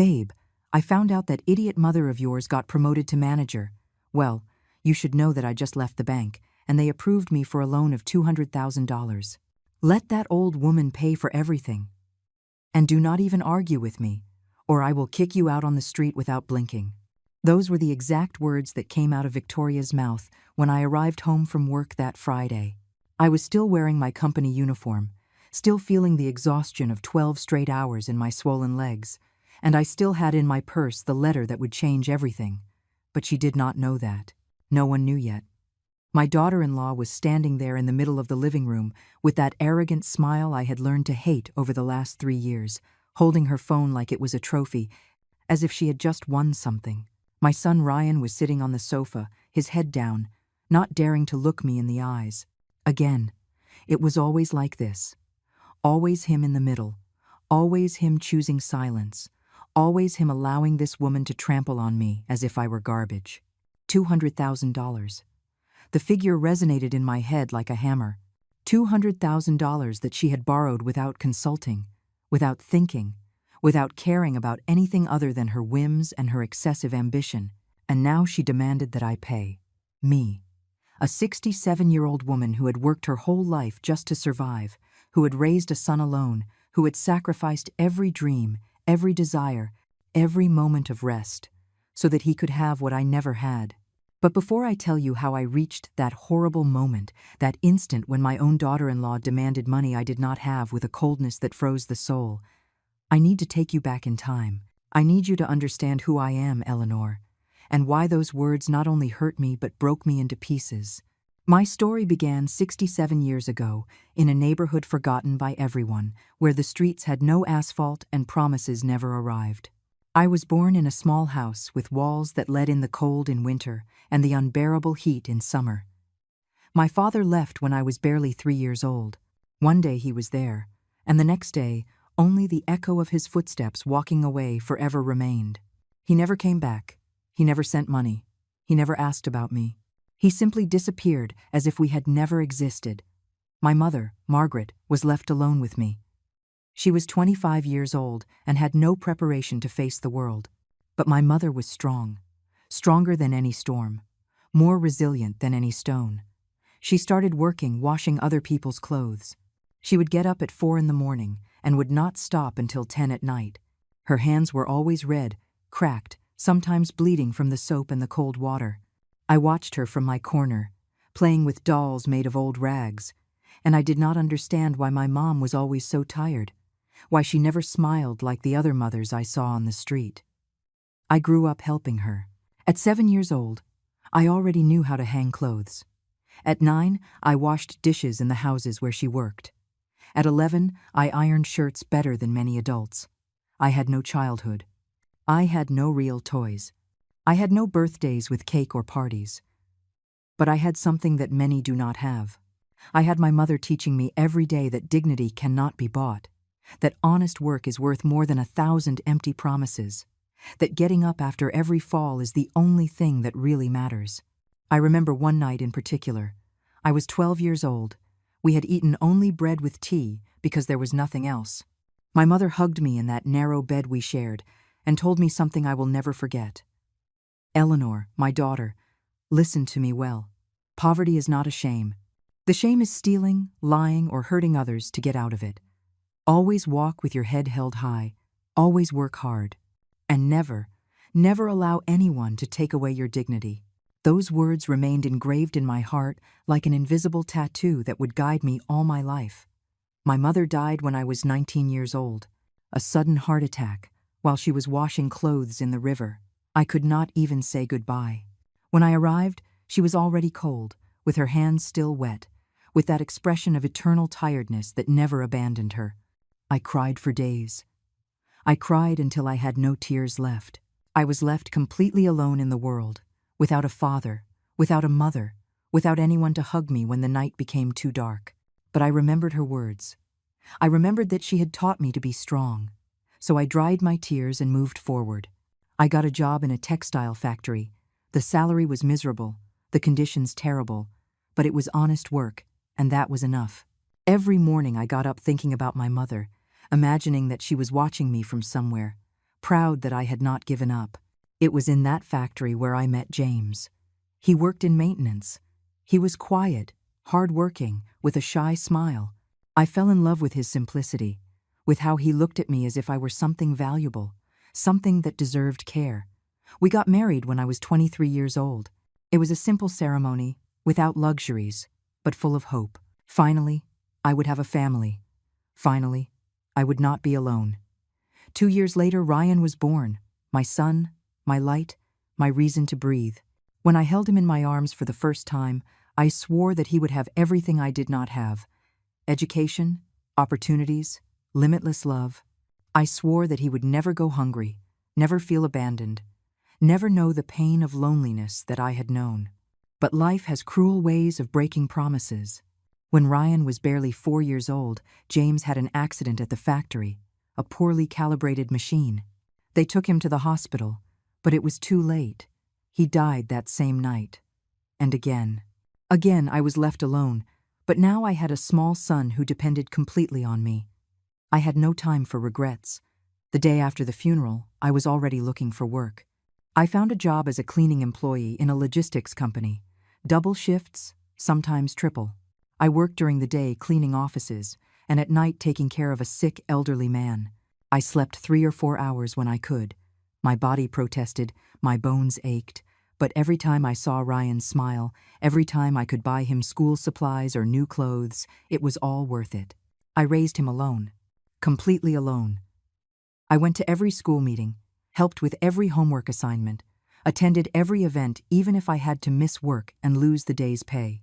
"Babe, I found out that idiot mother of yours got promoted to manager. Well, you should know that I just left the bank, and they approved me for a loan of $200,000. Let that old woman pay for everything. And do not even argue with me, or I will kick you out on the street without blinking." Those were the exact words that came out of Victoria's mouth when I arrived home from work that Friday. I was still wearing my company uniform, still feeling the exhaustion of 12 straight hours in my swollen legs, and I still had in my purse the letter that would change everything. But she did not know that. No one knew yet. My daughter-in-law was standing there in the middle of the living room with that arrogant smile I had learned to hate over the last 3 years, holding her phone like it was a trophy, as if she had just won something. My son Ryan was sitting on the sofa, his head down, not daring to look me in the eyes. Again, it was always like this. Always him in the middle. Always him choosing silence. Always him allowing this woman to trample on me as if I were garbage. $200,000. The figure resonated in my head like a hammer. $200,000 that she had borrowed without consulting, without thinking, without caring about anything other than her whims and her excessive ambition, and now she demanded that I pay. Me. A 67-year-old woman who had worked her whole life just to survive, who had raised a son alone, who had sacrificed every dream, every desire, every moment of rest, so that he could have what I never had. But before I tell you how I reached that horrible moment, that instant when my own daughter-in-law demanded money I did not have with a coldness that froze the soul, I need to take you back in time. I need you to understand who I am, Eleanor, and why those words not only hurt me but broke me into pieces. My story began 67 years ago in a neighborhood forgotten by everyone, where the streets had no asphalt and promises never arrived. I was born in a small house with walls that let in the cold in winter and the unbearable heat in summer. My father left when I was barely 3 years old. One day he was there, and the next day only the echo of his footsteps walking away forever remained. He never came back. He never sent money. He never asked about me. He simply disappeared as if we had never existed. My mother, Margaret, was left alone with me. She was 25 years old and had no preparation to face the world. But my mother was strong, stronger than any storm, more resilient than any stone. She started working, washing other people's clothes. She would get up at 4 in the morning and would not stop until 10 at night. Her hands were always red, cracked, sometimes bleeding from the soap and the cold water. I watched her from my corner, playing with dolls made of old rags, and I did not understand why my mom was always so tired, why she never smiled like the other mothers I saw on the street. I grew up helping her. At 7 years old, I already knew how to hang clothes. At 9, I washed dishes in the houses where she worked. At 11, I ironed shirts better than many adults. I had no childhood. I had no real toys. I had no birthdays with cake or parties. But I had something that many do not have. I had my mother teaching me every day that dignity cannot be bought, that honest work is worth more than 1,000 empty promises, that getting up after every fall is the only thing that really matters. I remember one night in particular. I was 12 years old. We had eaten only bread with tea because there was nothing else. My mother hugged me in that narrow bed we shared and told me something I will never forget. "Eleanor, my daughter, listen to me well. Poverty is not a shame. The shame is stealing, lying, or hurting others to get out of it. Always walk with your head held high. Always work hard. And never, never allow anyone to take away your dignity." Those words remained engraved in my heart like an invisible tattoo that would guide me all my life. My mother died when I was 19 years old, a sudden heart attack, while she was washing clothes in the river. I could not even say goodbye. When I arrived, she was already cold, with her hands still wet, with that expression of eternal tiredness that never abandoned her. I cried for days. I cried until I had no tears left. I was left completely alone in the world, without a father, without a mother, without anyone to hug me when the night became too dark. But I remembered her words. I remembered that she had taught me to be strong. So I dried my tears and moved forward. I got a job in a textile factory. The salary was miserable, the conditions terrible, but it was honest work, and that was enough. Every morning I got up thinking about my mother, imagining that she was watching me from somewhere, proud that I had not given up. It was in that factory where I met James. He worked in maintenance. He was quiet, hard-working, with a shy smile. I fell in love with his simplicity, with how he looked at me as if I were something valuable, something that deserved care. We got married when I was 23 years old. It was a simple ceremony, without luxuries, but full of hope. Finally, I would have a family. Finally, I would not be alone. 2 years later, Ryan was born, my son, my light, my reason to breathe. When I held him in my arms for the first time, I swore that he would have everything I did not have: education, opportunities, limitless love. I swore that he would never go hungry, never feel abandoned, never know the pain of loneliness that I had known. But life has cruel ways of breaking promises. When Ryan was barely 4 years old, James had an accident at the factory, a poorly calibrated machine. They took him to the hospital, but it was too late. He died that same night. And again. Again, I was left alone, but now I had a small son who depended completely on me. I had no time for regrets. The day after the funeral, I was already looking for work. I found a job as a cleaning employee in a logistics company. Double shifts, sometimes triple. I worked during the day cleaning offices, and at night taking care of a sick elderly man. I slept 3 or 4 hours when I could. My body protested, my bones ached, but every time I saw Ryan smile, every time I could buy him school supplies or new clothes, it was all worth it. I raised him alone, completely alone. I went to every school meeting, helped with every homework assignment, attended every event even if I had to miss work and lose the day's pay.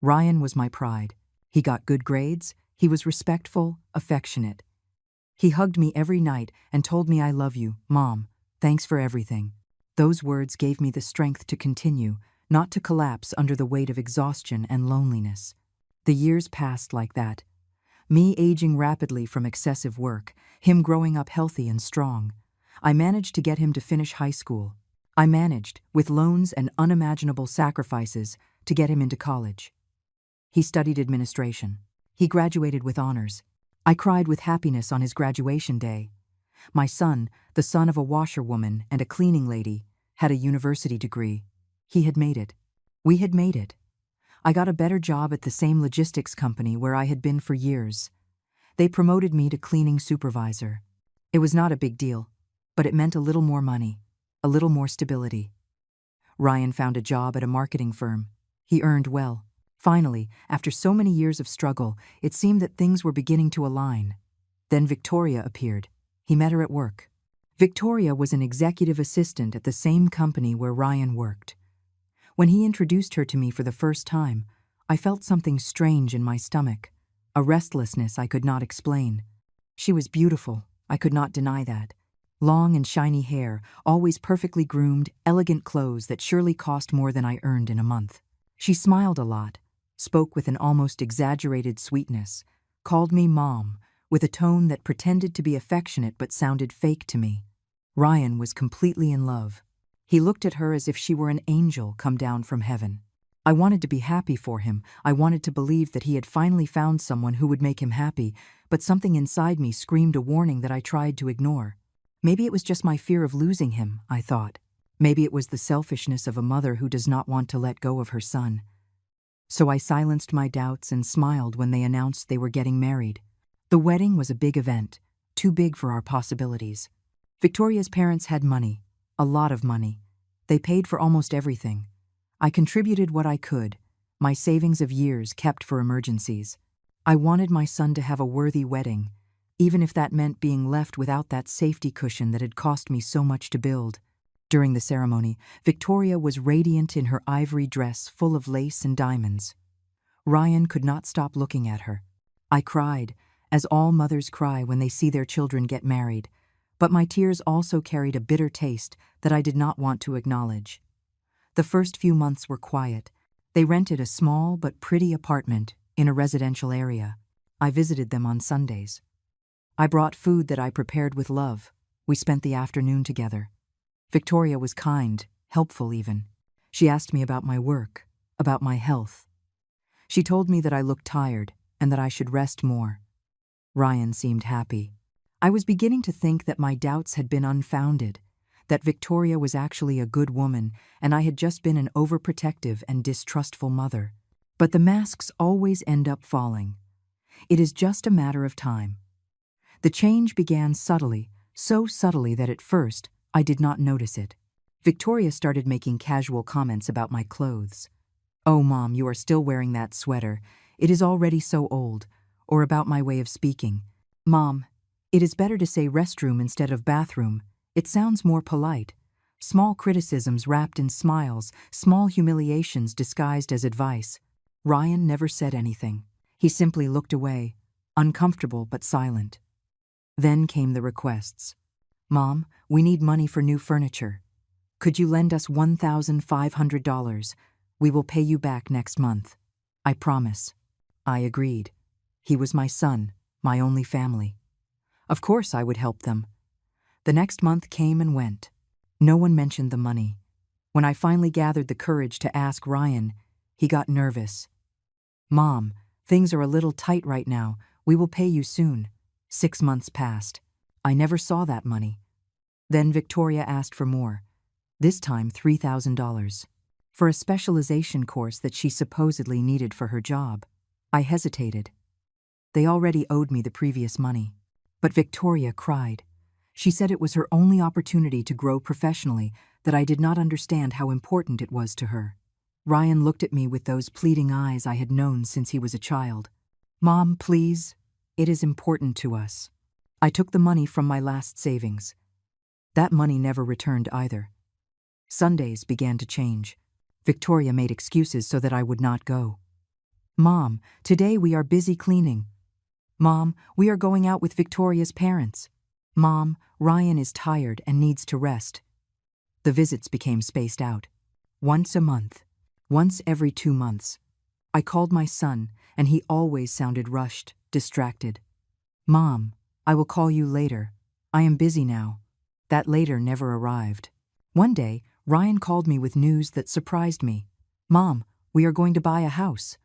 Ryan was my pride. He got good grades, he was respectful, affectionate. He hugged me every night and told me, "I love you, Mom. Thanks for everything." Those words gave me the strength to continue, not to collapse under the weight of exhaustion and loneliness. The years passed like that. Me aging rapidly from excessive work, him growing up healthy and strong. I managed to get him to finish high school. I managed, with loans and unimaginable sacrifices, to get him into college. He studied administration. He graduated with honors. I cried with happiness on his graduation day. My son, the son of a washerwoman and a cleaning lady, had a university degree. He had made it. We had made it. I got a better job at the same logistics company where I had been for years. They promoted me to cleaning supervisor. It was not a big deal, but it meant a little more money, a little more stability. Ryan found a job at a marketing firm. He earned well. Finally, after so many years of struggle, it seemed that things were beginning to align. Then Victoria appeared. He met her at work. Victoria was an executive assistant at the same company where Ryan worked. When he introduced her to me for the first time, I felt something strange in my stomach, a restlessness I could not explain. She was beautiful, I could not deny that. Long and shiny hair, always perfectly groomed, elegant clothes that surely cost more than I earned in a month. She smiled a lot, spoke with an almost exaggerated sweetness, called me Mom, with a tone that pretended to be affectionate but sounded fake to me. Ryan was completely in love. He looked at her as if she were an angel come down from heaven. I wanted to be happy for him. I wanted to believe that he had finally found someone who would make him happy, but something inside me screamed a warning that I tried to ignore. Maybe it was just my fear of losing him, I thought. Maybe it was the selfishness of a mother who does not want to let go of her son. So I silenced my doubts and smiled when they announced they were getting married. The wedding was a big event, too big for our possibilities. Victoria's parents had money, a lot of money. They paid for almost everything. I contributed what I could, my savings of years kept for emergencies. I wanted my son to have a worthy wedding, even if that meant being left without that safety cushion that had cost me so much to build. During the ceremony, Victoria was radiant in her ivory dress full of lace and diamonds. Ryan could not stop looking at her. I cried, as all mothers cry when they see their children get married, but my tears also carried a bitter taste that I did not want to acknowledge. The first few months were quiet. They rented a small but pretty apartment in a residential area. I visited them on Sundays. I brought food that I prepared with love. We spent the afternoon together. Victoria was kind, helpful even. She asked me about my work, about my health. She told me that I looked tired and that I should rest more. Ryan seemed happy. I was beginning to think that my doubts had been unfounded, that Victoria was actually a good woman and I had just been an overprotective and distrustful mother. But the masks always end up falling. It is just a matter of time. The change began subtly, so subtly that at first I did not notice it. Victoria started making casual comments about my clothes. "Oh, Mom, you are still wearing that sweater. It is already so old." Or about my way of speaking. "Mom, it is better to say restroom instead of bathroom. It sounds more polite." Small criticisms wrapped in smiles, small humiliations disguised as advice. Ryan never said anything. He simply looked away, uncomfortable but silent. Then came the requests. "Mom, we need money for new furniture. Could you lend us $1,500? We will pay you back next month. I promise." I agreed. He was my son, my only family. Of course I would help them. The next month came and went. No one mentioned the money. When I finally gathered the courage to ask Ryan, he got nervous. "Mom, things are a little tight right now. We will pay you soon." 6 months passed. I never saw that money. Then Victoria asked for more. This time $3,000. For a specialization course that she supposedly needed for her job. I hesitated. They already owed me the previous money. But Victoria cried. She said it was her only opportunity to grow professionally, that I did not understand how important it was to her. Ryan looked at me with those pleading eyes I had known since he was a child. "Mom, please. It is important to us." I took the money from my last savings. That money never returned either. Sundays began to change. Victoria made excuses so that I would not go. "Mom, today we are busy cleaning." "Mom, we are going out with Victoria's parents." "Mom, Ryan is tired and needs to rest." The visits became spaced out. Once a month. Once every 2 months. I called my son, and he always sounded rushed, distracted. "Mom, I will call you later. I am busy now." That later never arrived. One day, Ryan called me with news that surprised me. "Mom, we are going to buy a house.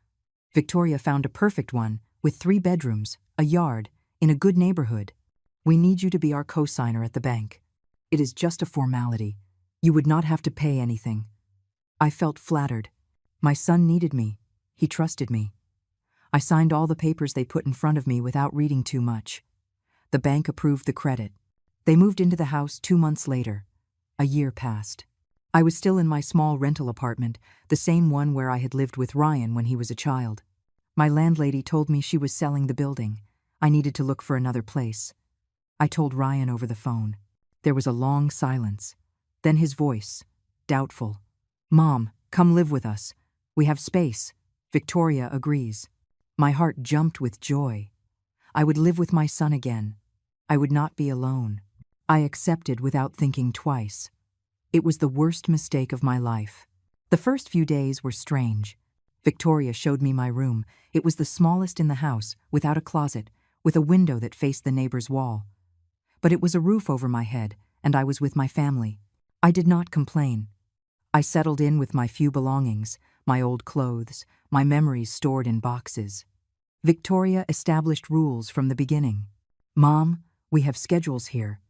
Victoria found a perfect one, with 3 bedrooms, a yard, in a good neighborhood. We need you to be our co-signer at the bank. It is just a formality. You would not have to pay anything." I felt flattered. My son needed me. He trusted me. I signed all the papers they put in front of me without reading too much. The bank approved the credit. They moved into the house 2 months later. A year passed. I was still in my small rental apartment, the same one where I had lived with Ryan when he was a child. My landlady told me she was selling the building. I needed to look for another place. I told Ryan over the phone. There was a long silence. Then his voice, doubtful. "Mom, come live with us. We have space. Victoria agrees." My heart jumped with joy. I would live with my son again. I would not be alone. I accepted without thinking twice. It was the worst mistake of my life. The first few days were strange. Victoria showed me my room. It was the smallest in the house, without a closet, with a window that faced the neighbor's wall. But it was a roof over my head, and I was with my family. I did not complain. I settled in with my few belongings, my old clothes, my memories stored in boxes. Victoria established rules from the beginning. "Mom, we have schedules here.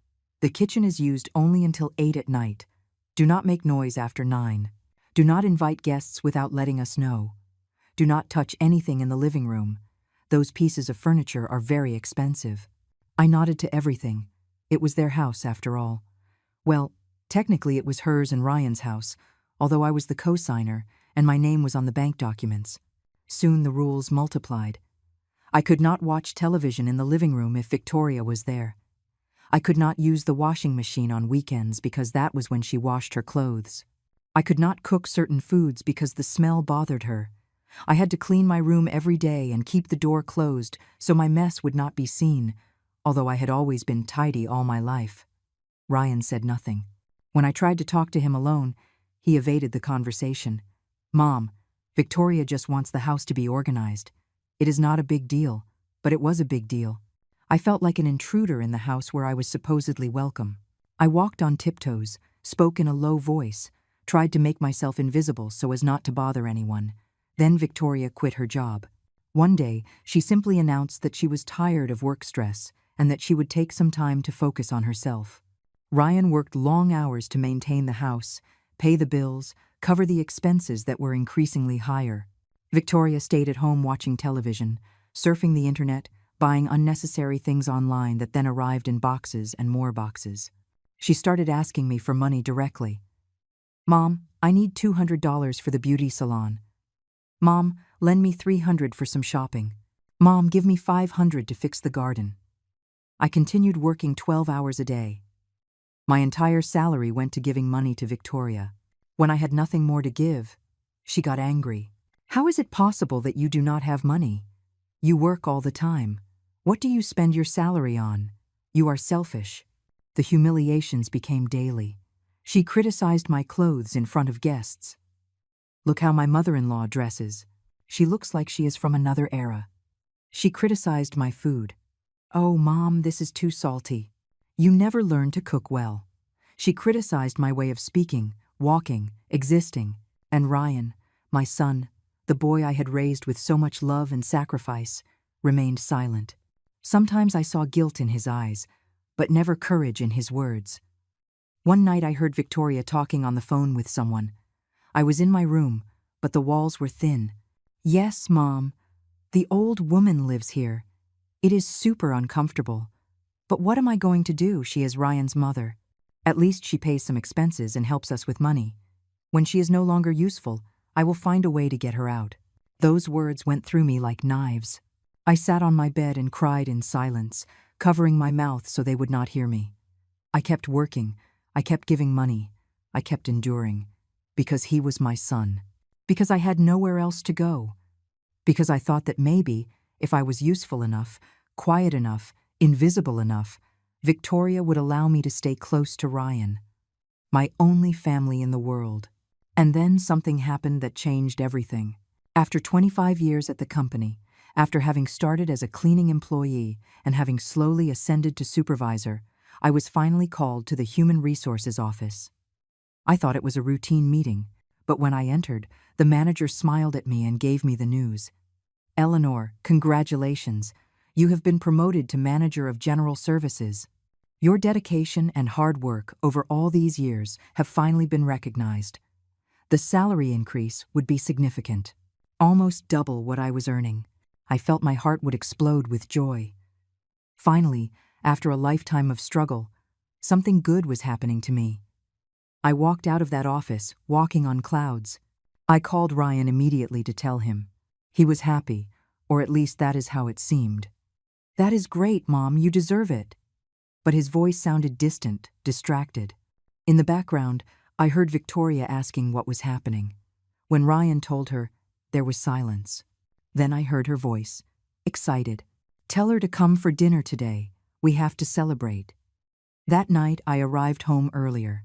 The kitchen is used only until 8 at night. Do not make noise after 9. Do not invite guests without letting us know. Do not touch anything in the living room. Those pieces of furniture are very expensive." I nodded to everything. It was their house, after all. Well, technically it was hers and Ryan's house, although I was the co-signer and my name was on the bank documents. Soon the rules multiplied. I could not watch television in the living room if Victoria was there. I could not use the washing machine on weekends because that was when she washed her clothes. I could not cook certain foods because the smell bothered her. I had to clean my room every day and keep the door closed so my mess would not be seen, although I had always been tidy all my life. Ryan said nothing. When I tried to talk to him alone, he evaded the conversation. "Mom, Victoria just wants the house to be organized. It is not a big deal, but it was a big deal." I felt like an intruder in the house where I was supposedly welcome. I walked on tiptoes, spoke in a low voice, tried to make myself invisible so as not to bother anyone. Then Victoria quit her job. One day, she simply announced that she was tired of work stress and that she would take some time to focus on herself. Ryan worked long hours to maintain the house, pay the bills, cover the expenses that were increasingly higher. Victoria stayed at home watching television, surfing the internet, buying unnecessary things online that then arrived in boxes and more boxes. She started asking me for money directly. "Mom, I need $200 for the beauty salon. Mom, lend me $300 for some shopping. Mom, give me $500 to fix the garden." I continued working 12 hours a day. My entire salary went to giving money to Victoria. When I had nothing more to give, she got angry. "How is it possible that you do not have money? You work all the time. What do you spend your salary on? You are selfish." The humiliations became daily. She criticized my clothes in front of guests. "Look how my mother-in-law dresses. She looks like she is from another era." She criticized my food. "Oh, Mom, this is too salty. You never learn to cook well." She criticized my way of speaking, walking, existing. And Ryan, my son, the boy I had raised with so much love and sacrifice, remained silent. Sometimes I saw guilt in his eyes, but never courage in his words. One night I heard Victoria talking on the phone with someone. I was in my room, but the walls were thin. "Yes, Mom, the old woman lives here. It is super uncomfortable. But what am I going to do? She is Ryan's mother. At least she pays some expenses and helps us with money. When she is no longer useful, I will find a way to get her out." Those words went through me like knives. I sat on my bed and cried in silence, covering my mouth so they would not hear me. I kept working. I kept giving money. I kept enduring. Because he was my son. Because I had nowhere else to go. Because I thought that maybe, if I was useful enough, quiet enough, invisible enough, Victoria would allow me to stay close to Ryan, my only family in the world. And then something happened that changed everything. After 25 years at the company, after having started as a cleaning employee and having slowly ascended to supervisor, I was finally called to the Human Resources office. I thought it was a routine meeting, but when I entered, the manager smiled at me and gave me the news. "Eleanor, congratulations. You have been promoted to Manager of General Services. Your dedication and hard work over all these years have finally been recognized. The salary increase would be significant, almost double what I was earning." I felt my heart would explode with joy. Finally, after a lifetime of struggle, something good was happening to me. I walked out of that office, walking on clouds. I called Ryan immediately to tell him. He was happy, or at least that is how it seemed. "That is great, Mom, you deserve it." But his voice sounded distant, distracted. In the background, I heard Victoria asking what was happening. When Ryan told her, there was silence. Then I heard her voice, excited. "Tell her to come for dinner today. We have to celebrate." That night, I arrived home earlier.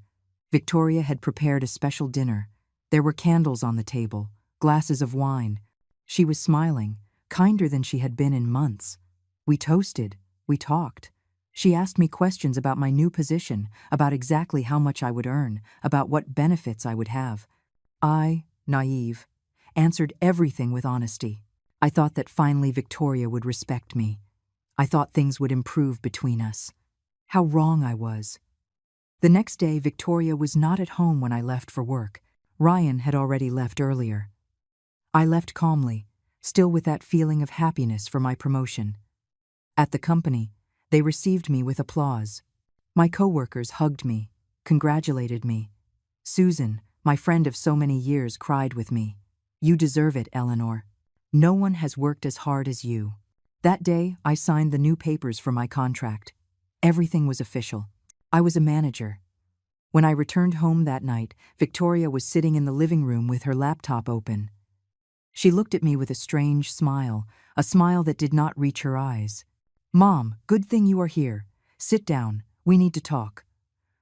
Victoria had prepared a special dinner. There were candles on the table, glasses of wine. She was smiling, kinder than she had been in months. We toasted, we talked. She asked me questions about my new position, about exactly how much I would earn, about what benefits I would have. I, naive, answered everything with honesty. I thought that finally Victoria would respect me. I thought things would improve between us. How wrong I was. The next day, Victoria was not at home when I left for work. Ryan had already left earlier. I left calmly, still with that feeling of happiness for my promotion. At the company, they received me with applause. My coworkers hugged me, congratulated me. Susan, my friend of so many years, cried with me. "You deserve it, Eleanor. No one has worked as hard as you." That day, I signed the new papers for my contract. Everything was official. I was a manager. When I returned home that night, Victoria was sitting in the living room with her laptop open. She looked at me with a strange smile, a smile that did not reach her eyes. "Mom, good thing you are here. Sit down. We need to talk."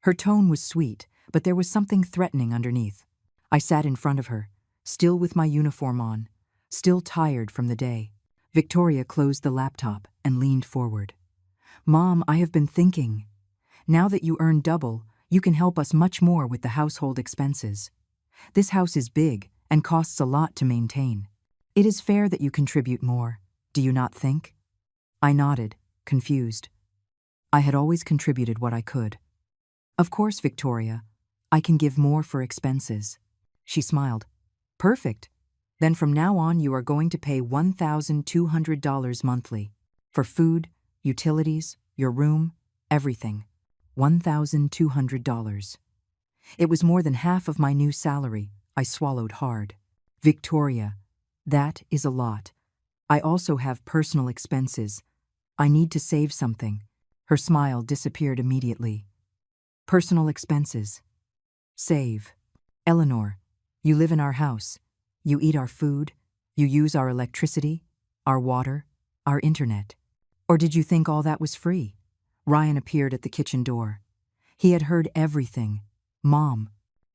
Her tone was sweet, but there was something threatening underneath. I sat in front of her, still with my uniform on, still tired from the day. Victoria closed the laptop and leaned forward. "Mom, I have been thinking. Now that you earn double, you can help us much more with the household expenses. This house is big and costs a lot to maintain. It is fair that you contribute more, do you not think?" I nodded, confused. I had always contributed what I could. Of course, Victoria, I can give more for expenses. She smiled. Perfect. Then from now on you are going to pay $1,200 monthly. For food, utilities, your room, everything. $1,200. It was more than half of my new salary. I swallowed hard. Victoria, that is a lot. I also have personal expenses. I need to save something. Her smile disappeared immediately. Personal expenses. Save. Eleanor, you live in our house. You eat our food. You use our electricity, our water, our internet. Or did you think all that was free? Ryan appeared at the kitchen door. He had heard everything. Mom,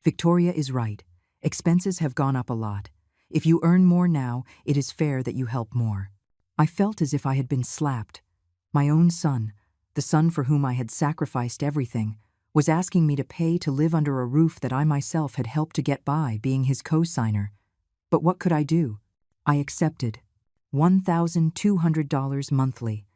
Victoria is right. Expenses have gone up a lot. If you earn more now, it is fair that you help more. I felt as if I had been slapped. My own son, the son for whom I had sacrificed everything, was asking me to pay to live under a roof that I myself had helped to get by, being his co-signer. But what could I do? I accepted. $1,200 monthly.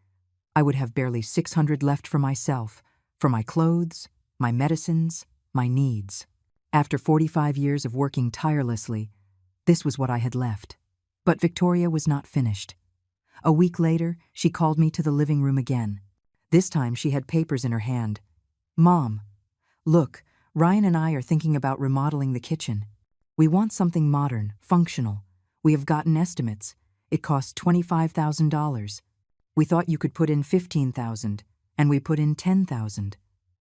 I would have barely $600 left for myself, for my clothes, my medicines, my needs. After 45 years of working tirelessly, this was what I had left. But Victoria was not finished. A week later, she called me to the living room again. This time she had papers in her hand. Mom, look, Ryan and I are thinking about remodeling the kitchen. We want something modern, functional. We have gotten estimates. It costs $25,000. We thought you could put in $15,000, and we put in $10,000.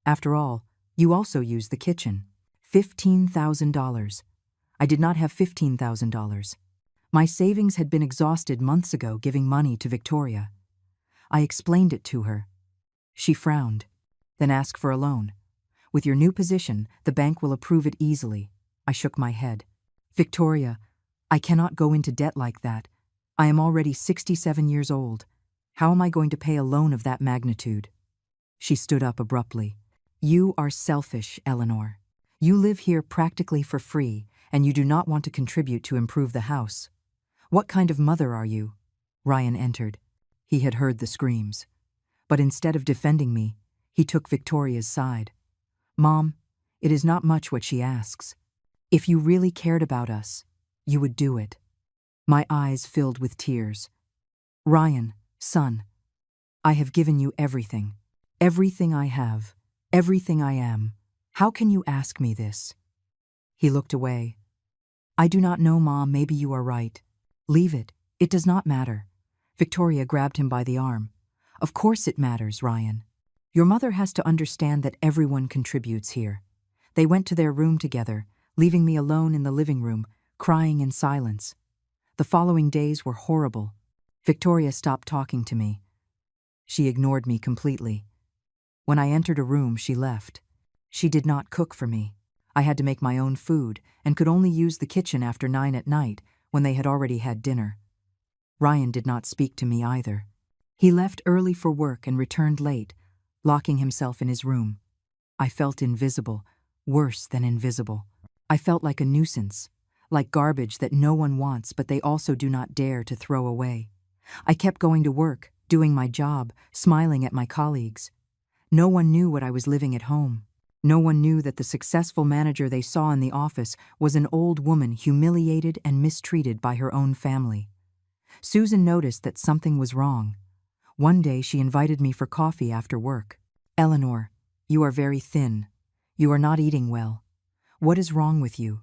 After all, you also use the kitchen. $15,000. I did not have $15,000. My savings had been exhausted months ago giving money to Victoria. I explained it to her. She frowned, then asked for a loan. With your new position, the bank will approve it easily. I shook my head. Victoria, I cannot go into debt like that. I am already 67 years old. How am I going to pay a loan of that magnitude? She stood up abruptly. You are selfish, Eleanor. You live here practically for free, and you do not want to contribute to improve the house. What kind of mother are you? Ryan entered. He had heard the screams. But instead of defending me, he took Victoria's side. Mom, it is not much what she asks. If you really cared about us, you would do it. My eyes filled with tears. Ryan, son, I have given you everything. Everything I have. Everything I am. How can you ask me this? He looked away. I do not know, Mom, maybe you are right. Leave it. It does not matter. Victoria grabbed him by the arm. Of course it matters, Ryan. Your mother has to understand that everyone contributes here. They went to their room together, leaving me alone in the living room, crying in silence. The following days were horrible. Victoria stopped talking to me. She ignored me completely. When I entered a room, she left. She did not cook for me. I had to make my own food and could only use the kitchen after 9 at night when they had already had dinner. Ryan did not speak to me either. He left early for work and returned late, locking himself in his room. I felt invisible, worse than invisible. I felt like a nuisance, like garbage that no one wants but they also do not dare to throw away. I kept going to work, doing my job, smiling at my colleagues. No one knew what I was living at home. No one knew that the successful manager they saw in the office was an old woman humiliated and mistreated by her own family. Susan noticed that something was wrong. One day she invited me for coffee after work. Eleanor, you are very thin. You are not eating well. What is wrong with you?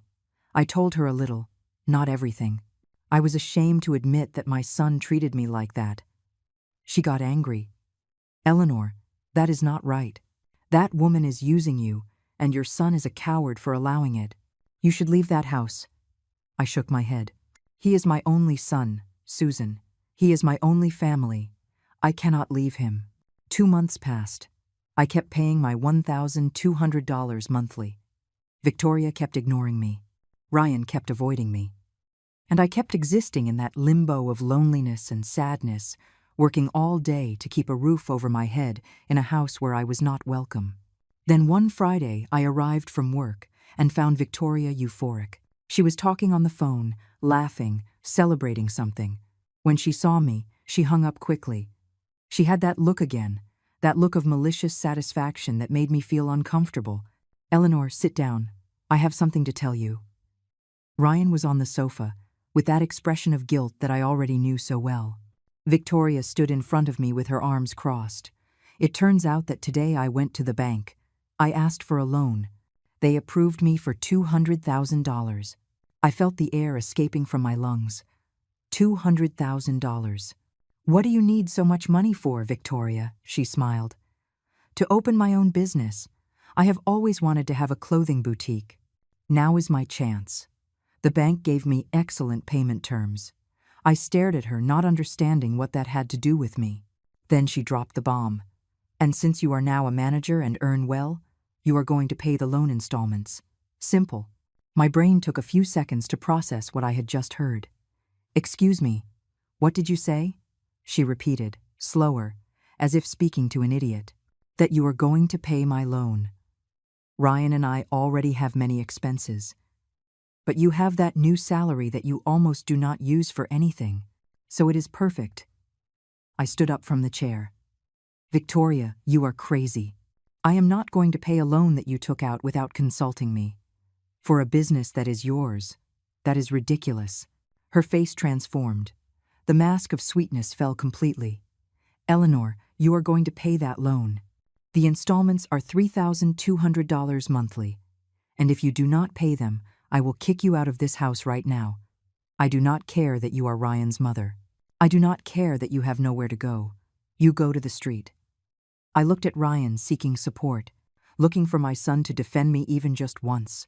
I told her a little, not everything. I was ashamed to admit that my son treated me like that. She got angry. Eleanor, that is not right. That woman is using you, and your son is a coward for allowing it. You should leave that house. I shook my head. He is my only son, Susan. He is my only family. I cannot leave him. 2 months passed. I kept paying my $1,200 monthly. Victoria kept ignoring me. Ryan kept avoiding me. And I kept existing in that limbo of loneliness and sadness, working all day to keep a roof over my head in a house where I was not welcome. Then one Friday, I arrived from work and found Victoria euphoric. She was talking on the phone, laughing, celebrating something. When she saw me, she hung up quickly. She had that look again, that look of malicious satisfaction that made me feel uncomfortable. "Eleanor, sit down. I have something to tell you." Ryan was on the sofa, with that expression of guilt that I already knew so well. Victoria stood in front of me with her arms crossed. "It turns out that today I went to the bank. I asked for a loan. They approved me for $200,000. I felt the air escaping from my lungs. $200,000. "What do you need so much money for, Victoria?" she smiled. "To open my own business. I have always wanted to have a clothing boutique. Now is my chance." The bank gave me excellent payment terms. I stared at her, not understanding what that had to do with me. Then she dropped the bomb. "And since you are now a manager and earn well, you are going to pay the loan installments. Simple." My brain took a few seconds to process what I had just heard. "Excuse me, what did you say?" she repeated, slower, as if speaking to an idiot. "That you are going to pay my loan. Ryan and I already have many expenses. But you have that new salary that you almost do not use for anything, so it is perfect." I stood up from the chair. "Victoria, you are crazy. I am not going to pay a loan that you took out without consulting me. For a business that is yours. That is ridiculous." Her face transformed. The mask of sweetness fell completely. "Eleanor, you are going to pay that loan. The installments are $3,200 monthly. And if you do not pay them, I will kick you out of this house right now. I do not care that you are Ryan's mother. I do not care that you have nowhere to go. You go to the street." I looked at Ryan, seeking support, looking for my son to defend me even just once.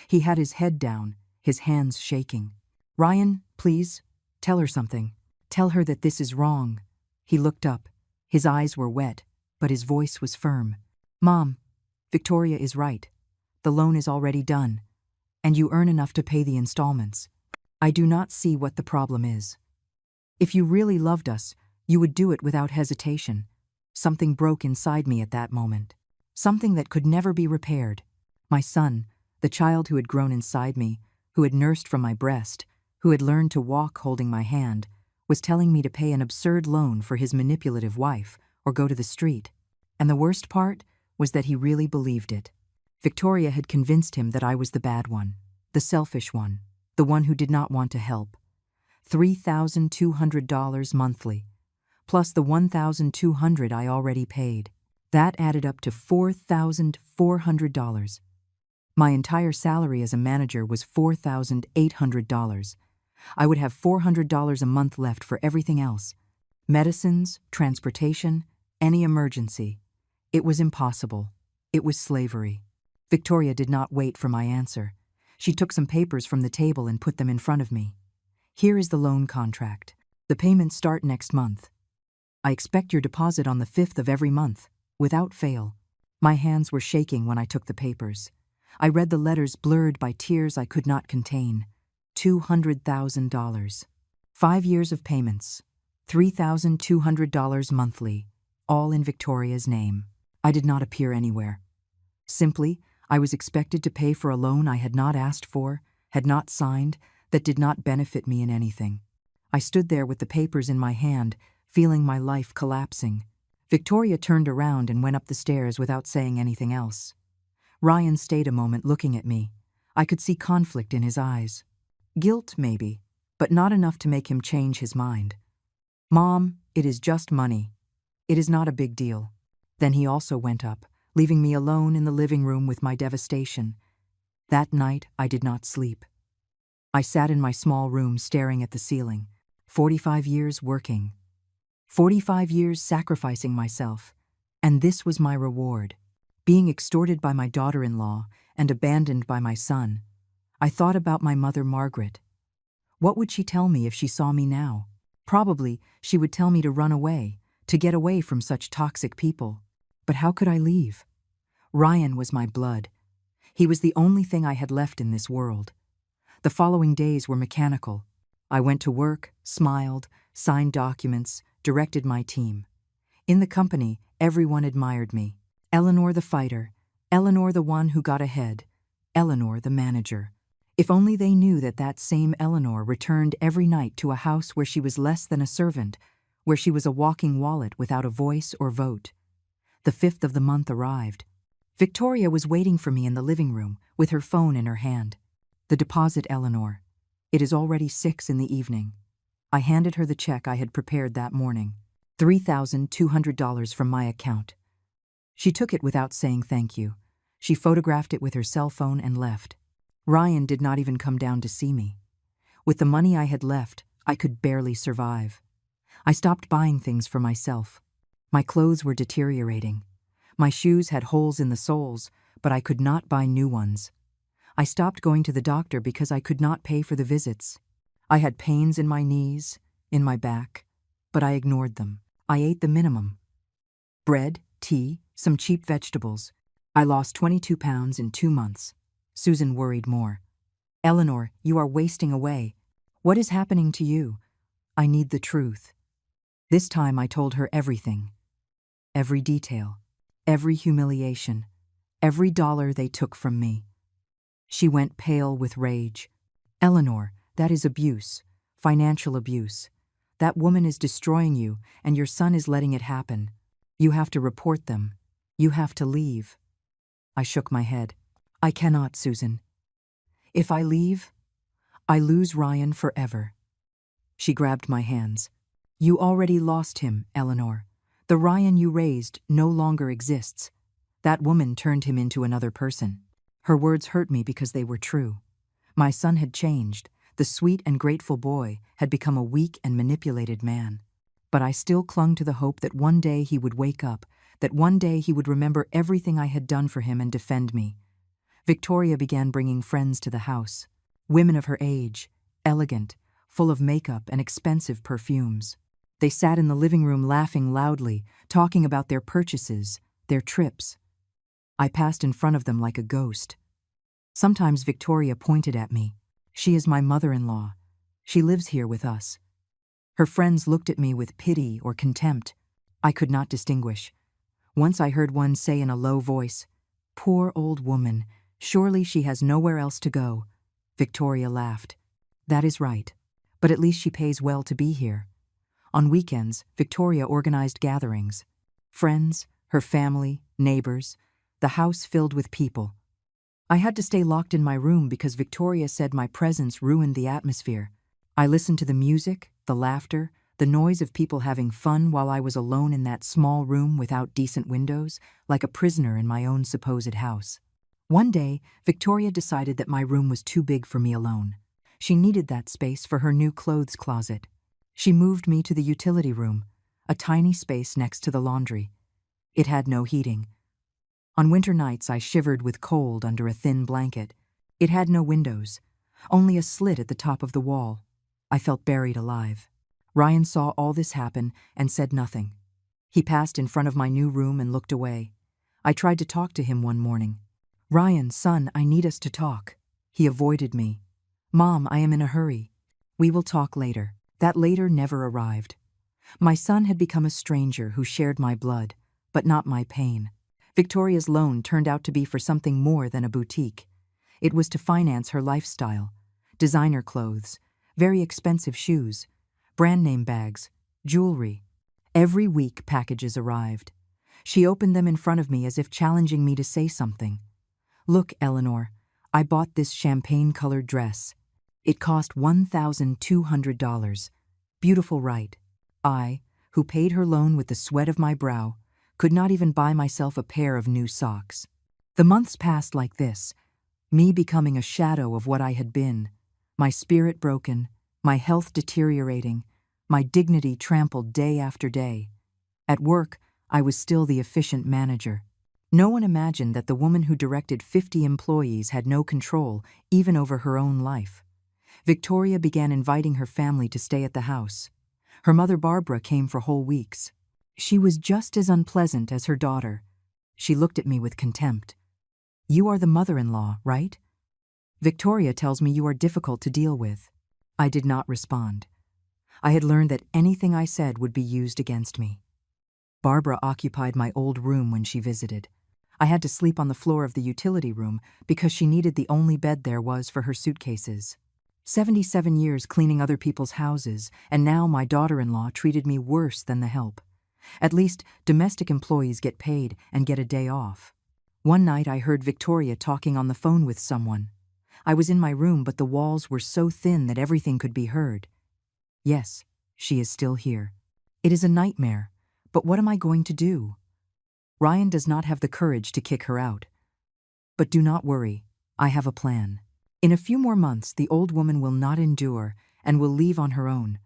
He had his head down, his hands shaking. "Ryan, please, tell her something. Tell her that this is wrong." He looked up. His eyes were wet, but his voice was firm. "Mom, Victoria is right. The loan is already done, and you earn enough to pay the installments. I do not see what the problem is. If you really loved us, you would do it without hesitation." Something broke inside me at that moment. Something that could never be repaired. My son, the child who had grown inside me, who had nursed from my breast, who had learned to walk holding my hand, was telling me to pay an absurd loan for his manipulative wife or go to the street. And the worst part was that he really believed it. Victoria had convinced him that I was the bad one, the selfish one, the one who did not want to help. $3,200 monthly, plus the $1,200 I already paid. That added up to $4,400. My entire salary as a manager was $4,800. I would have $400 a month left for everything else. Medicines, transportation, any emergency. It was impossible. It was slavery. Victoria did not wait for my answer. She took some papers from the table and put them in front of me. "Here is the loan contract. The payments start next month. I expect your deposit on the 5th of every month, without fail." My hands were shaking when I took the papers. I read the letters blurred by tears I could not contain. $200,000. 5 years of payments. $3,200 monthly, all in Victoria's name. I did not appear anywhere. Simply, I was expected to pay for a loan I had not asked for, had not signed, that did not benefit me in anything. I stood there with the papers in my hand, feeling my life collapsing. Victoria turned around and went up the stairs without saying anything else. Ryan stayed a moment looking at me. I could see conflict in his eyes. Guilt, maybe, but not enough to make him change his mind. "Mom, it is just money. It is not a big deal." Then he also went up, leaving me alone in the living room with my devastation. That night, I did not sleep. I sat in my small room staring at the ceiling. 45 years working. 45 years sacrificing myself. And this was my reward. Being extorted by my daughter-in-law and abandoned by my son. I thought about my mother, Margaret. What would she tell me if she saw me now? Probably she would tell me to run away, to get away from such toxic people. But how could I leave? Ryan was my blood. He was the only thing I had left in this world. The following days were mechanical. I went to work, smiled, signed documents, directed my team. In the company, everyone admired me. Eleanor the fighter, Eleanor the one who got ahead, Eleanor the manager. If only they knew that that same Eleanor returned every night to a house where she was less than a servant, where she was a walking wallet without a voice or vote. The 5th of the month arrived. Victoria was waiting for me in the living room with her phone in her hand. "The deposit, Eleanor. It is already 6 in the evening." I handed her the check I had prepared that morning. $3,200 from my account. She took it without saying thank you. She photographed it with her cell phone and left. Ryan did not even come down to see me. With the money I had left, I could barely survive. I stopped buying things for myself. My clothes were deteriorating. My shoes had holes in the soles, but I could not buy new ones. I stopped going to the doctor because I could not pay for the visits. I had pains in my knees, in my back, but I ignored them. I ate the minimum. Bread, tea, some cheap vegetables. I lost 22 pounds in 2 months. Susan worried more. "Eleanor, you are wasting away. What is happening to you? I need the truth." This time I told her everything. Every detail. Every humiliation. Every dollar they took from me. She went pale with rage. "Eleanor, that is abuse. Financial abuse. That woman is destroying you, and your son is letting it happen. You have to report them. You have to leave." I shook my head. "I cannot, Susan. If I leave, I lose Ryan forever." She grabbed my hands. "You already lost him, Eleanor. The Ryan you raised no longer exists. That woman turned him into another person." Her words hurt me because they were true. My son had changed. The sweet and grateful boy had become a weak and manipulated man. But I still clung to the hope that one day he would wake up, that one day he would remember everything I had done for him and defend me. Victoria began bringing friends to the house. Women of her age, elegant, full of makeup and expensive perfumes. They sat in the living room laughing loudly, talking about their purchases, their trips. I passed in front of them like a ghost. Sometimes Victoria pointed at me. "She is my mother-in-law. She lives here with us." Her friends looked at me with pity or contempt. I could not distinguish. Once I heard one say in a low voice, "Poor old woman, surely she has nowhere else to go." Victoria laughed. "That is right, but at least she pays well to be here." On weekends, Victoria organized gatherings. Friends, her family, neighbors, the house filled with people. I had to stay locked in my room because Victoria said my presence ruined the atmosphere. I listened to the music, the laughter, the noise of people having fun while I was alone in that small room without decent windows, like a prisoner in my own supposed house. One day, Victoria decided that my room was too big for me alone. She needed that space for her new clothes closet. She moved me to the utility room, a tiny space next to the laundry. It had no heating. On winter nights, I shivered with cold under a thin blanket. It had no windows, only a slit at the top of the wall. I felt buried alive. Ryan saw all this happen and said nothing. He passed in front of my new room and looked away. I tried to talk to him one morning. "Ryan, son, I need us to talk." He avoided me. "Mom, I am in a hurry. We will talk later." That later never arrived. My son had become a stranger who shared my blood, but not my pain. Victoria's loan turned out to be for something more than a boutique. It was to finance her lifestyle. Designer clothes, very expensive shoes, brand name bags, jewelry. Every week packages arrived. She opened them in front of me as if challenging me to say something. "Look, Eleanor, I bought this champagne-colored dress. It cost $1,200. Beautiful, right?" I, who paid her loan with the sweat of my brow, could not even buy myself a pair of new socks. The months passed like this, me becoming a shadow of what I had been, my spirit broken, my health deteriorating, my dignity trampled day after day. At work, I was still the efficient manager. No one imagined that the woman who directed 50 employees had no control, even over her own life. Victoria began inviting her family to stay at the house. Her mother Barbara came for whole weeks. She was just as unpleasant as her daughter. She looked at me with contempt. "You are the mother-in-law, right? Victoria tells me you are difficult to deal with." I did not respond. I had learned that anything I said would be used against me. Barbara occupied my old room when she visited. I had to sleep on the floor of the utility room because she needed the only bed there was for her suitcases. 77 years cleaning other people's houses, and now my daughter-in-law treated me worse than the help. At least, domestic employees get paid and get a day off. One night I heard Victoria talking on the phone with someone. I was in my room, but the walls were so thin that everything could be heard. Yes, she is still here. It is a nightmare, but what am I going to do? Ryan does not have the courage to kick her out. But do not worry, I have a plan. In a few more months, the old woman will not endure and will leave on her own,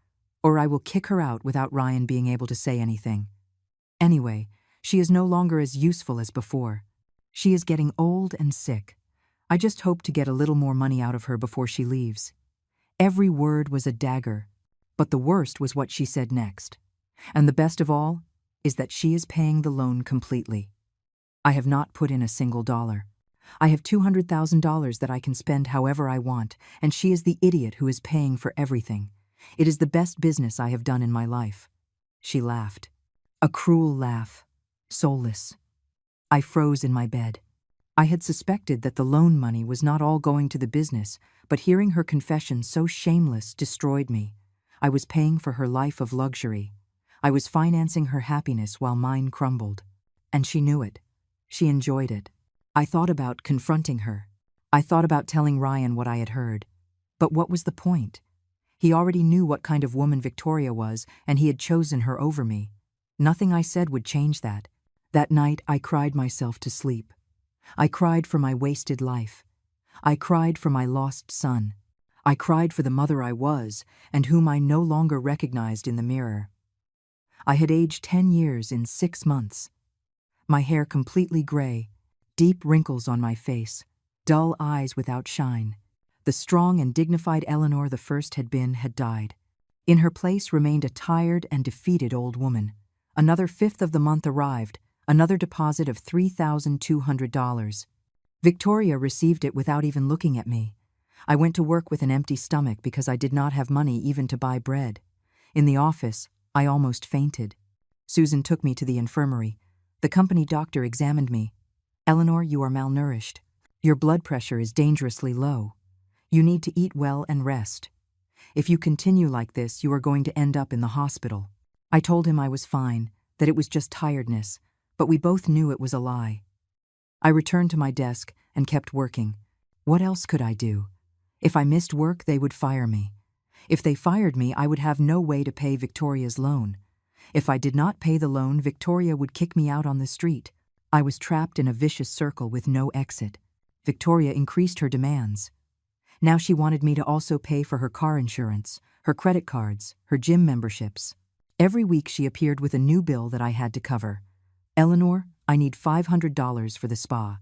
or I will kick her out without Ryan being able to say anything. Anyway, she is no longer as useful as before. She is getting old and sick. I just hope to get a little more money out of her before she leaves. Every word was a dagger, but the worst was what she said next. And the best of all is that she is paying the loan completely. I have not put in a single dollar. I have $200,000 that I can spend however I want, and she is the idiot who is paying for everything. It is the best business I have done in my life. She laughed. A cruel laugh. Soulless. I froze in my bed. I had suspected that the loan money was not all going to the business, but hearing her confession so shameless destroyed me. I was paying for her life of luxury. I was financing her happiness while mine crumbled. And she knew it. She enjoyed it. I thought about confronting her. I thought about telling Ryan what I had heard. But what was the point? He already knew what kind of woman Victoria was, and he had chosen her over me. Nothing I said would change that. That night, I cried myself to sleep. I cried for my wasted life. I cried for my lost son. I cried for the mother I was, and whom I no longer recognized in the mirror. I had aged 10 years in 6 months. My hair completely gray, deep wrinkles on my face, dull eyes without shine. The strong and dignified Eleanor the first had died. In her place remained a tired and defeated old woman. Another fifth of the month arrived, another deposit of $3,200. Victoria received it without even looking at me. I went to work with an empty stomach because I did not have money even to buy bread. In the office, I almost fainted. Susan took me to the infirmary. The company doctor examined me. Eleanor, you are malnourished. Your blood pressure is dangerously low. You need to eat well and rest. If you continue like this, you are going to end up in the hospital. I told him I was fine, that it was just tiredness, but we both knew it was a lie. I returned to my desk and kept working. What else could I do? If I missed work, they would fire me. If they fired me, I would have no way to pay Victoria's loan. If I did not pay the loan, Victoria would kick me out on the street. I was trapped in a vicious circle with no exit. Victoria increased her demands. Now she wanted me to also pay for her car insurance, her credit cards, her gym memberships. Every week she appeared with a new bill that I had to cover. Eleanor, I need $500 for the spa.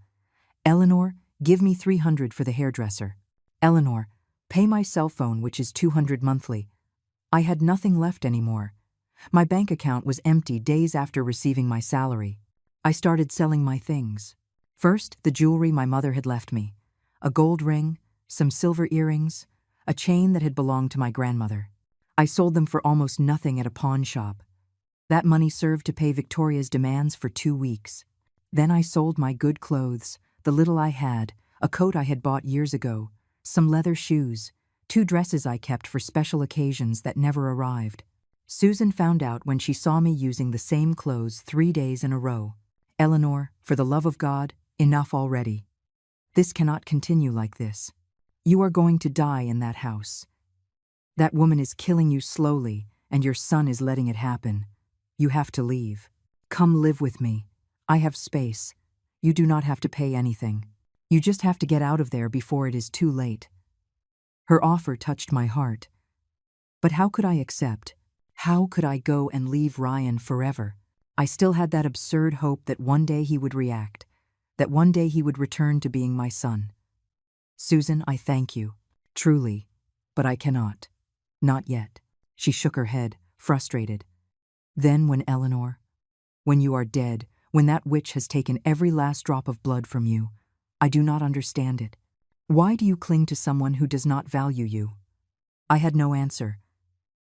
Eleanor, give me $300 for the hairdresser. Eleanor, pay my cell phone, which is $200 monthly. I had nothing left anymore. My bank account was empty days after receiving my salary. I started selling my things. First, the jewelry my mother had left me. A gold ring, some silver earrings, a chain that had belonged to my grandmother. I sold them for almost nothing at a pawn shop. That money served to pay Victoria's demands for 2 weeks. Then I sold my good clothes, the little I had, a coat I had bought years ago, some leather shoes, 2 dresses I kept for special occasions that never arrived. Susan found out when she saw me using the same clothes 3 days in a row. Eleanor, for the love of God, enough already. This cannot continue like this. You are going to die in that house. That woman is killing you slowly, and your son is letting it happen. You have to leave. Come live with me. I have space. You do not have to pay anything. You just have to get out of there before it is too late. Her offer touched my heart. But how could I accept? How could I go and leave Ryan forever? I still had that absurd hope that one day he would react, that one day he would return to being my son. Susan, I thank you, truly, but I cannot. Not yet. She shook her head, frustrated. Then when you are dead, when that witch has taken every last drop of blood from you, I do not understand it. Why do you cling to someone who does not value you? I had no answer.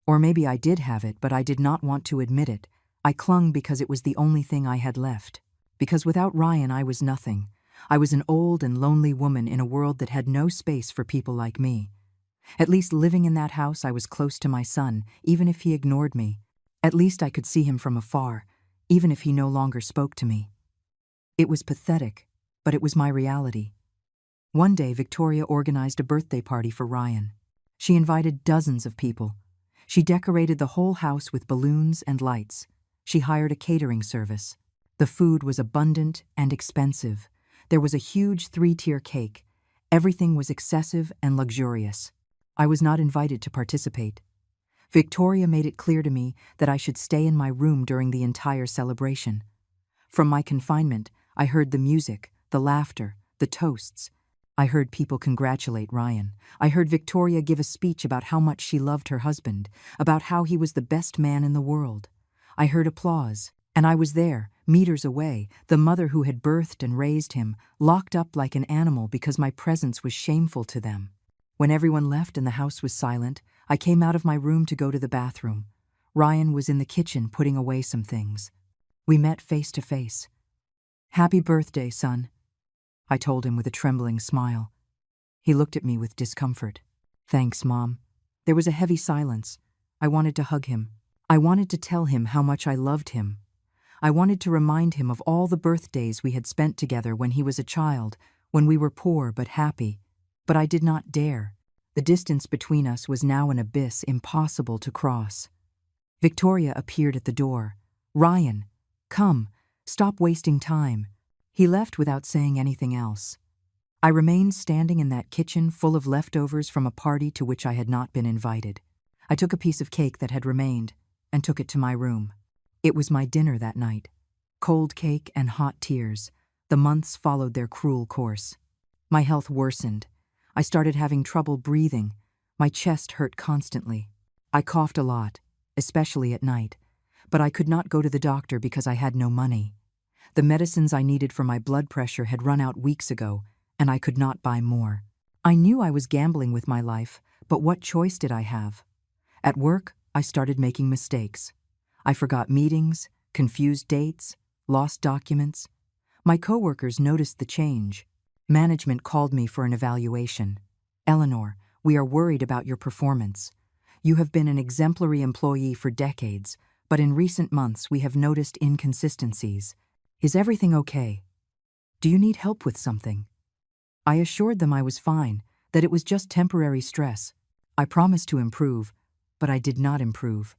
Or maybe I did have it, but I did not want to admit it. I clung because it was the only thing I had left. Because without Ryan, I was nothing. I was an old and lonely woman in a world that had no space for people like me. At least living in that house, I was close to my son, even if he ignored me. At least I could see him from afar, even if he no longer spoke to me. It was pathetic, but it was my reality. One day, Victoria organized a birthday party for Ryan. She invited dozens of people. She decorated the whole house with balloons and lights. She hired a catering service. The food was abundant and expensive. There was a huge 3-tier cake. Everything was excessive and luxurious. I was not invited to participate. Victoria made it clear to me that I should stay in my room during the entire celebration. From my confinement, I heard the music, the laughter, the toasts. I heard people congratulate Ryan. I heard Victoria give a speech about how much she loved her husband, about how he was the best man in the world. I heard applause, and I was there, meters away, the mother who had birthed and raised him, locked up like an animal because my presence was shameful to them. When everyone left and the house was silent, I came out of my room to go to the bathroom. Ryan was in the kitchen putting away some things. We met face to face. "Happy birthday, son," I told him with a trembling smile. He looked at me with discomfort. "Thanks, Mom." There was a heavy silence. I wanted to hug him. I wanted to tell him how much I loved him. I wanted to remind him of all the birthdays we had spent together when he was a child, when we were poor but happy. But I did not dare. The distance between us was now an abyss impossible to cross. Victoria appeared at the door. "Ryan, come, stop wasting time." He left without saying anything else. I remained standing in that kitchen full of leftovers from a party to which I had not been invited. I took a piece of cake that had remained and took it to my room. It was my dinner that night. Cold cake and hot tears. The months followed their cruel course. My health worsened. I started having trouble breathing. My chest hurt constantly. I coughed a lot, especially at night, but I could not go to the doctor because I had no money. The medicines I needed for my blood pressure had run out weeks ago, and I could not buy more. I knew I was gambling with my life, but what choice did I have? At work, I started making mistakes. I forgot meetings, confused dates, lost documents. My coworkers noticed the change. Management called me for an evaluation. "Eleanor, we are worried about your performance. You have been an exemplary employee for decades, but in recent months we have noticed inconsistencies. Is everything okay? Do you need help with something?" I assured them I was fine, that it was just temporary stress. I promised to improve, but I did not improve.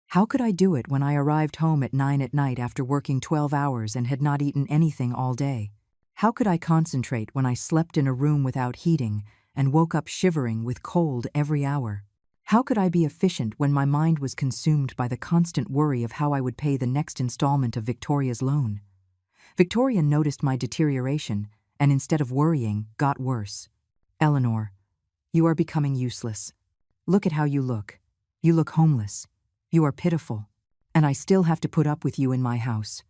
How could I do it when I arrived home at 9 at night after working 12 hours and had not eaten anything all day? How could I concentrate when I slept in a room without heating and woke up shivering with cold every hour? How could I be efficient when my mind was consumed by the constant worry of how I would pay the next installment of Victoria's loan? Victoria noticed my deterioration and, instead of worrying, got worse. "Eleanor, you are becoming useless. Look at how you look. You look homeless. You are pitiful. And I still have to put up with you in my house."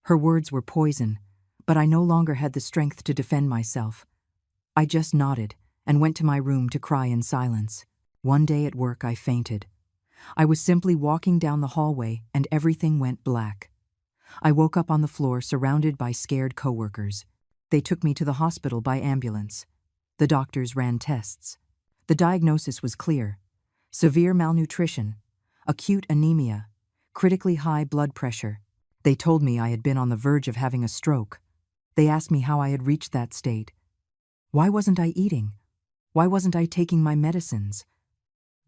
Her words were poison, but I no longer had the strength to defend myself. I just nodded and went to my room to cry in silence. One day at work, I fainted. I was simply walking down the hallway and everything went black. I woke up on the floor surrounded by scared coworkers. They took me to the hospital by ambulance. The doctors ran tests. The diagnosis was clear: severe malnutrition, acute anemia, critically high blood pressure. They told me I had been on the verge of having a stroke. They asked me how I had reached that state. Why wasn't I eating? Why wasn't I taking my medicines?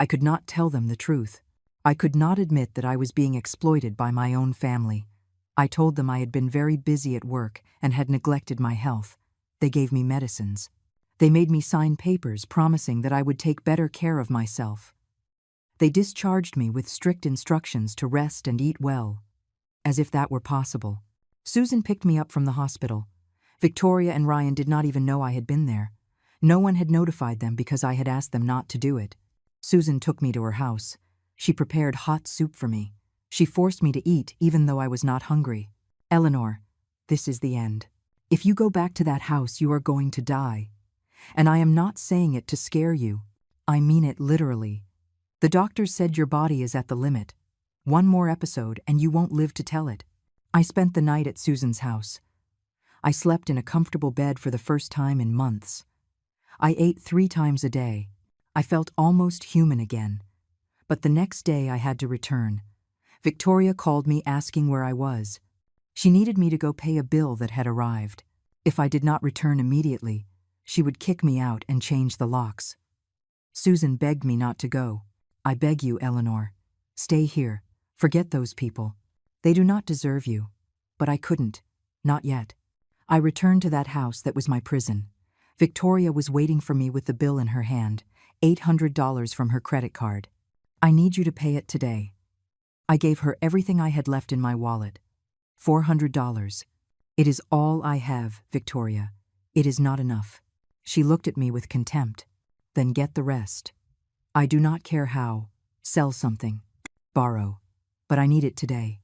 I could not tell them the truth. I could not admit that I was being exploited by my own family. I told them I had been very busy at work and had neglected my health. They gave me medicines. They made me sign papers promising that I would take better care of myself. They discharged me with strict instructions to rest and eat well, as if that were possible. Susan picked me up from the hospital. Victoria and Ryan did not even know I had been there. No one had notified them because I had asked them not to do it. Susan took me to her house. She prepared hot soup for me. She forced me to eat even though I was not hungry. "Eleanor, this is the end. If you go back to that house, you are going to die. And I am not saying it to scare you. I mean it literally. The doctors said your body is at the limit. One more episode and you won't live to tell it." I spent the night at Susan's house. I slept in a comfortable bed for the first time in months. I ate 3 times a day. I felt almost human again. But the next day I had to return. Victoria called me asking where I was. She needed me to go pay a bill that had arrived. If I did not return immediately, she would kick me out and change the locks. Susan begged me not to go. I beg you, Eleanor. Stay here. Forget those people. They do not deserve you. But I couldn't. Not yet. I returned to that house that was my prison. Victoria was waiting for me with the bill in her hand, $800 from her credit card. I need you to pay it today. I gave her everything I had left in my wallet. $400. It is all I have, Victoria. It is not enough. She looked at me with contempt. Then get the rest. I do not care how. Sell something. Borrow. But I need it today.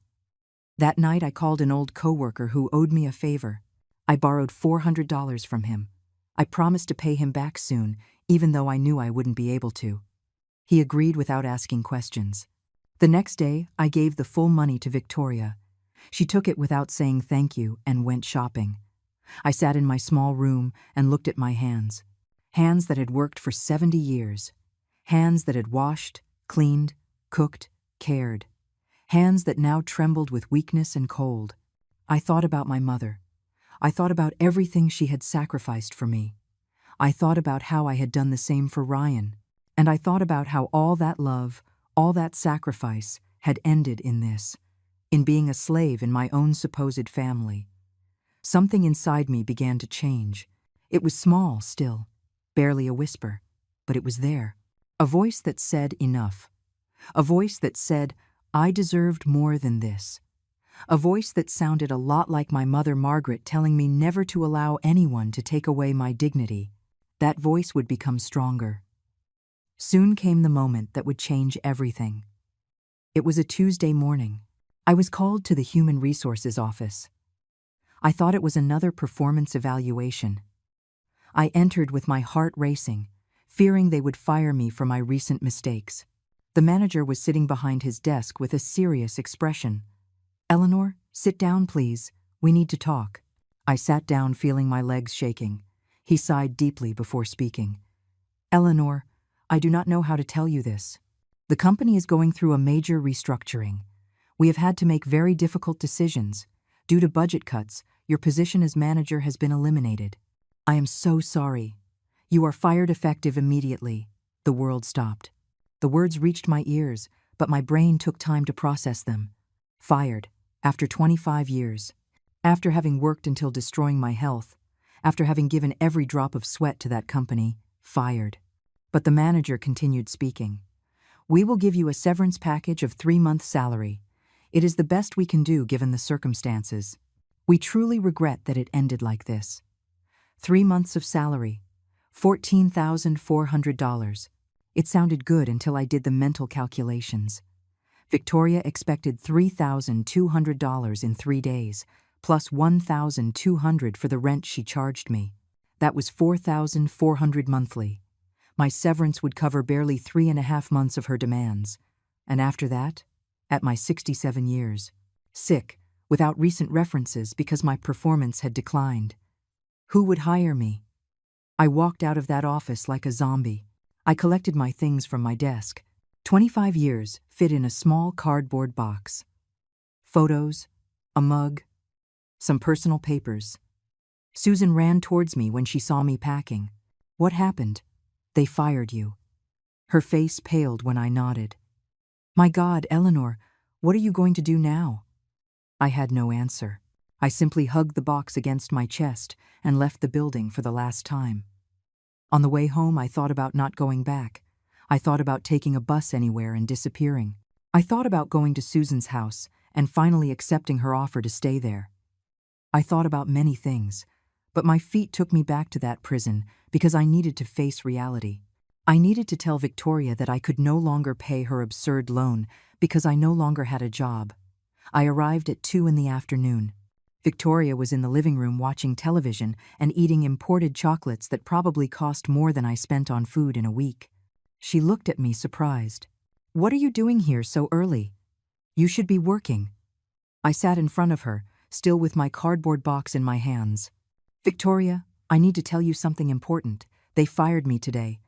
That night I called an old coworker who owed me a favor. I borrowed $400 from him. I promised to pay him back soon, even though I knew I wouldn't be able to. He agreed without asking questions. The next day, I gave the full money to Victoria. She took it without saying thank you and went shopping. I sat in my small room and looked at my hands. Hands that had worked for 70 years. Hands that had washed, cleaned, cooked, cared. Hands that now trembled with weakness and cold. I thought about my mother. I thought about everything she had sacrificed for me. I thought about how I had done the same for Ryan. And I thought about how all that love, all that sacrifice, had ended in this. In being a slave in my own supposed family. Something inside me began to change. It was small still, barely a whisper, but it was there. A voice that said enough. A voice that said, I deserved more than this. A voice that sounded a lot like my mother Margaret telling me never to allow anyone to take away my dignity. That voice would become stronger. Soon came the moment that would change everything. It was a Tuesday morning. I was called to the Human Resources office. I thought it was another performance evaluation. I entered with my heart racing, fearing they would fire me for my recent mistakes. The manager was sitting behind his desk with a serious expression. Eleanor, sit down, please. We need to talk. I sat down, feeling my legs shaking. He sighed deeply before speaking. Eleanor, I do not know how to tell you this. The company is going through a major restructuring. We have had to make very difficult decisions. Due to budget cuts, your position as manager has been eliminated. I am so sorry. You are fired effective immediately. The world stopped. The words reached my ears, but my brain took time to process them. Fired. After 25 years. After having worked until destroying my health. After having given every drop of sweat to that company. Fired. But the manager continued speaking. We will give you a severance package of 3 months' salary. It is the best we can do given the circumstances. We truly regret that it ended like this. 3 months of salary. $14,400. It sounded good until I did the mental calculations. Victoria expected $3,200 in 3 days, plus $1,200 for the rent she charged me. That was $4,400 monthly. My severance would cover barely 3.5 months of her demands. And after that, at my 67 years, sick, without recent references because my performance had declined. Who would hire me? I walked out of that office like a zombie. I collected my things from my desk. 25 years fit in a small cardboard box. Photos, a mug, some personal papers. Susan ran towards me when she saw me packing. What happened? They fired you. Her face paled when I nodded. My God, Eleanor, what are you going to do now? I had no answer. I simply hugged the box against my chest and left the building for the last time. On the way home, I thought about not going back. I thought about taking a bus anywhere and disappearing. I thought about going to Susan's house and finally accepting her offer to stay there. I thought about many things, but my feet took me back to that prison because I needed to face reality. I needed to tell Victoria that I could no longer pay her absurd loan because I no longer had a job. I arrived at 2 in the afternoon. Victoria was in the living room watching television and eating imported chocolates that probably cost more than I spent on food in a week. She looked at me surprised. What are you doing here so early? You should be working. I sat in front of her, still with my cardboard box in my hands. Victoria, I need to tell you something important. They fired me today.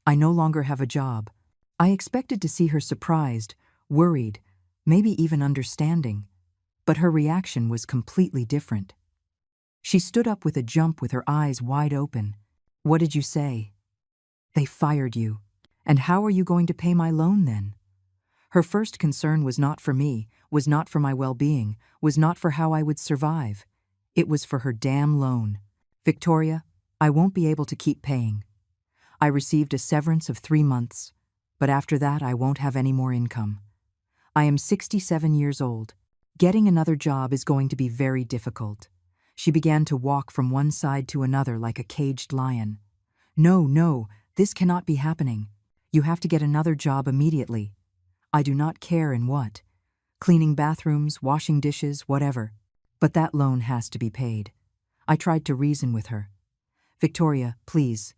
I no longer have a job. I expected to see her surprised, worried, maybe even understanding, but her reaction was completely different. She stood up with a jump with her eyes wide open. "What did you say?" "They fired you. And how are you going to pay my loan then?" Her first concern was not for me, was not for my well-being, was not for how I would survive. It was for her damn loan. "Victoria, I won't be able to keep paying. I received a severance of 3 months, but after that I won't have any more income. I am 67 years old. Getting another job is going to be very difficult." She began to walk from one side to another like a caged lion. "No, no, this cannot be happening. You have to get another job immediately. I do not care in what. Cleaning bathrooms, washing dishes, whatever. But that loan has to be paid." I tried to reason with her. "Victoria, please,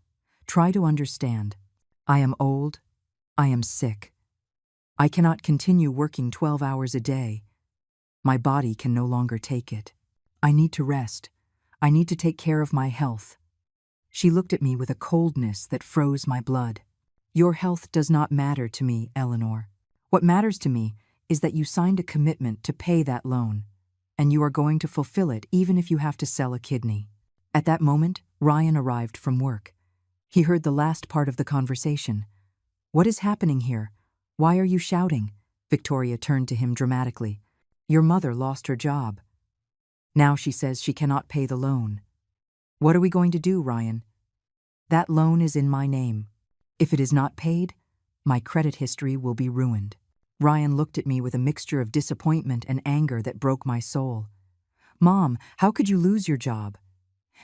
try to understand. I am old. I am sick. I cannot continue working 12 hours a day. My body can no longer take it. I need to rest. I need to take care of my health." She looked at me with a coldness that froze my blood. "Your health does not matter to me, Eleanor. What matters to me is that you signed a commitment to pay that loan, and you are going to fulfill it even if you have to sell a kidney." At that moment, Ryan arrived from work. He heard the last part of the conversation. "What is happening here? Why are you shouting?" Victoria turned to him dramatically. "Your mother lost her job. Now she says she cannot pay the loan. What are we going to do, Ryan? That loan is in my name. If it is not paid, my credit history will be ruined." Ryan looked at me with a mixture of disappointment and anger that broke my soul. "Mom, how could you lose your job?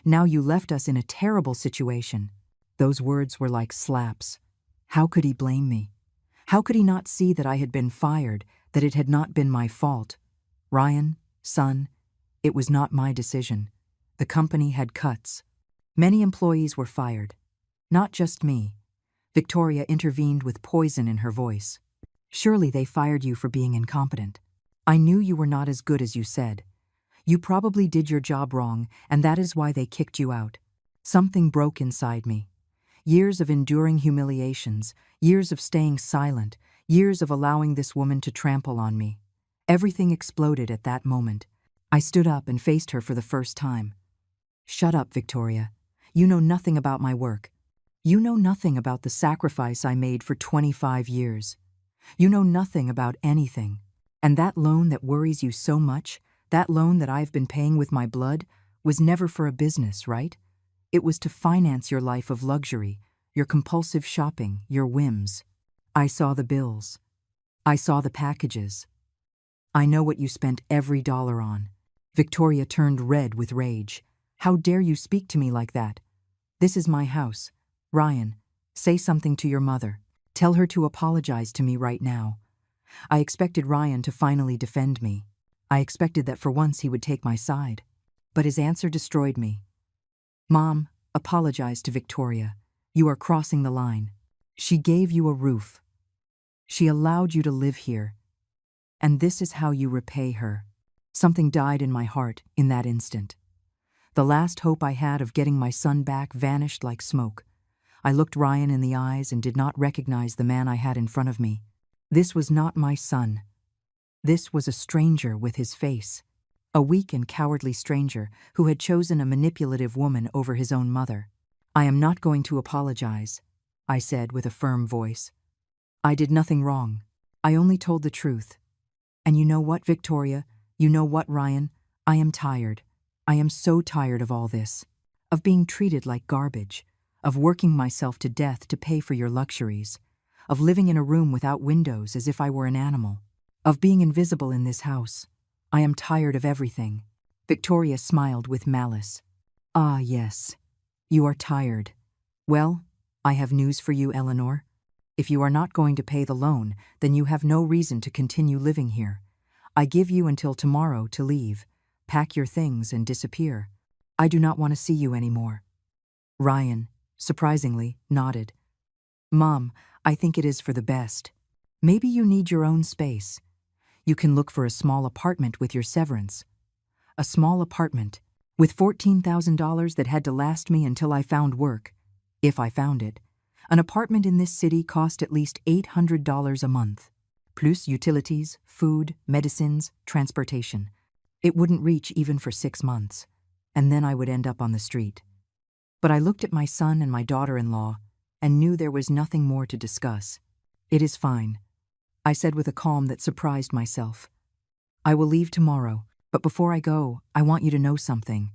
Now you left us in a terrible situation." Those words were like slaps. How could he blame me? How could he not see that I had been fired, that it had not been my fault? "Ryan, son, it was not my decision. The company had cuts. Many employees were fired. Not just me." Victoria intervened with poison in her voice. "Surely they fired you for being incompetent. I knew you were not as good as you said. You probably did your job wrong, and that is why they kicked you out." Something broke inside me. Years of enduring humiliations, years of staying silent, years of allowing this woman to trample on me. Everything exploded at that moment. I stood up and faced her for the first time. "Shut up, Victoria. You know nothing about my work. You know nothing about the sacrifice I made for 25 years. You know nothing about anything. And that loan that worries you so much, that loan that I've been paying with my blood, was never for a business, right? It was to finance your life of luxury, your compulsive shopping, your whims. I saw the bills. I saw the packages. I know what you spent every dollar on." Victoria turned red with rage. "How dare you speak to me like that? This is my house. Ryan, say something to your mother. Tell her to apologize to me right now." I expected Ryan to finally defend me. I expected that for once he would take my side. But his answer destroyed me. "Mom, apologize to Victoria. You are crossing the line. She gave you a roof. She allowed you to live here. And this is how you repay her." Something died in my heart in that instant. The last hope I had of getting my son back vanished like smoke. I looked Ryan in the eyes and did not recognize the man I had in front of me. This was not my son. This was a stranger with his face. A weak and cowardly stranger who had chosen a manipulative woman over his own mother. "I am not going to apologize," I said with a firm voice. "I did nothing wrong. I only told the truth. And you know what, Victoria? You know what, Ryan? I am tired. I am so tired of all this. Of being treated like garbage. Of working myself to death to pay for your luxuries. Of living in a room without windows as if I were an animal. Of being invisible in this house. I am tired of everything." Victoria smiled with malice. "Ah, yes. You are tired. Well, I have news for you, Eleanor. If you are not going to pay the loan, then you have no reason to continue living here. I give you until tomorrow to leave, pack your things and disappear. I do not want to see you anymore." Ryan, surprisingly, nodded. "Mom, I think it is for the best. Maybe you need your own space. You can look for a small apartment with your severance. A small apartment with $14,000 that had to last me until I found work, if I found it. An apartment in this city cost at least $800 a month. plus utilities, food, medicines, transportation. It wouldn't reach even for 6 months, and then I would end up on the street. But I looked at my son and my daughter-in-law and knew there was nothing more to discuss. It is fine, I said with a calm that surprised myself. I will leave tomorrow, but before I go, I want you to know something.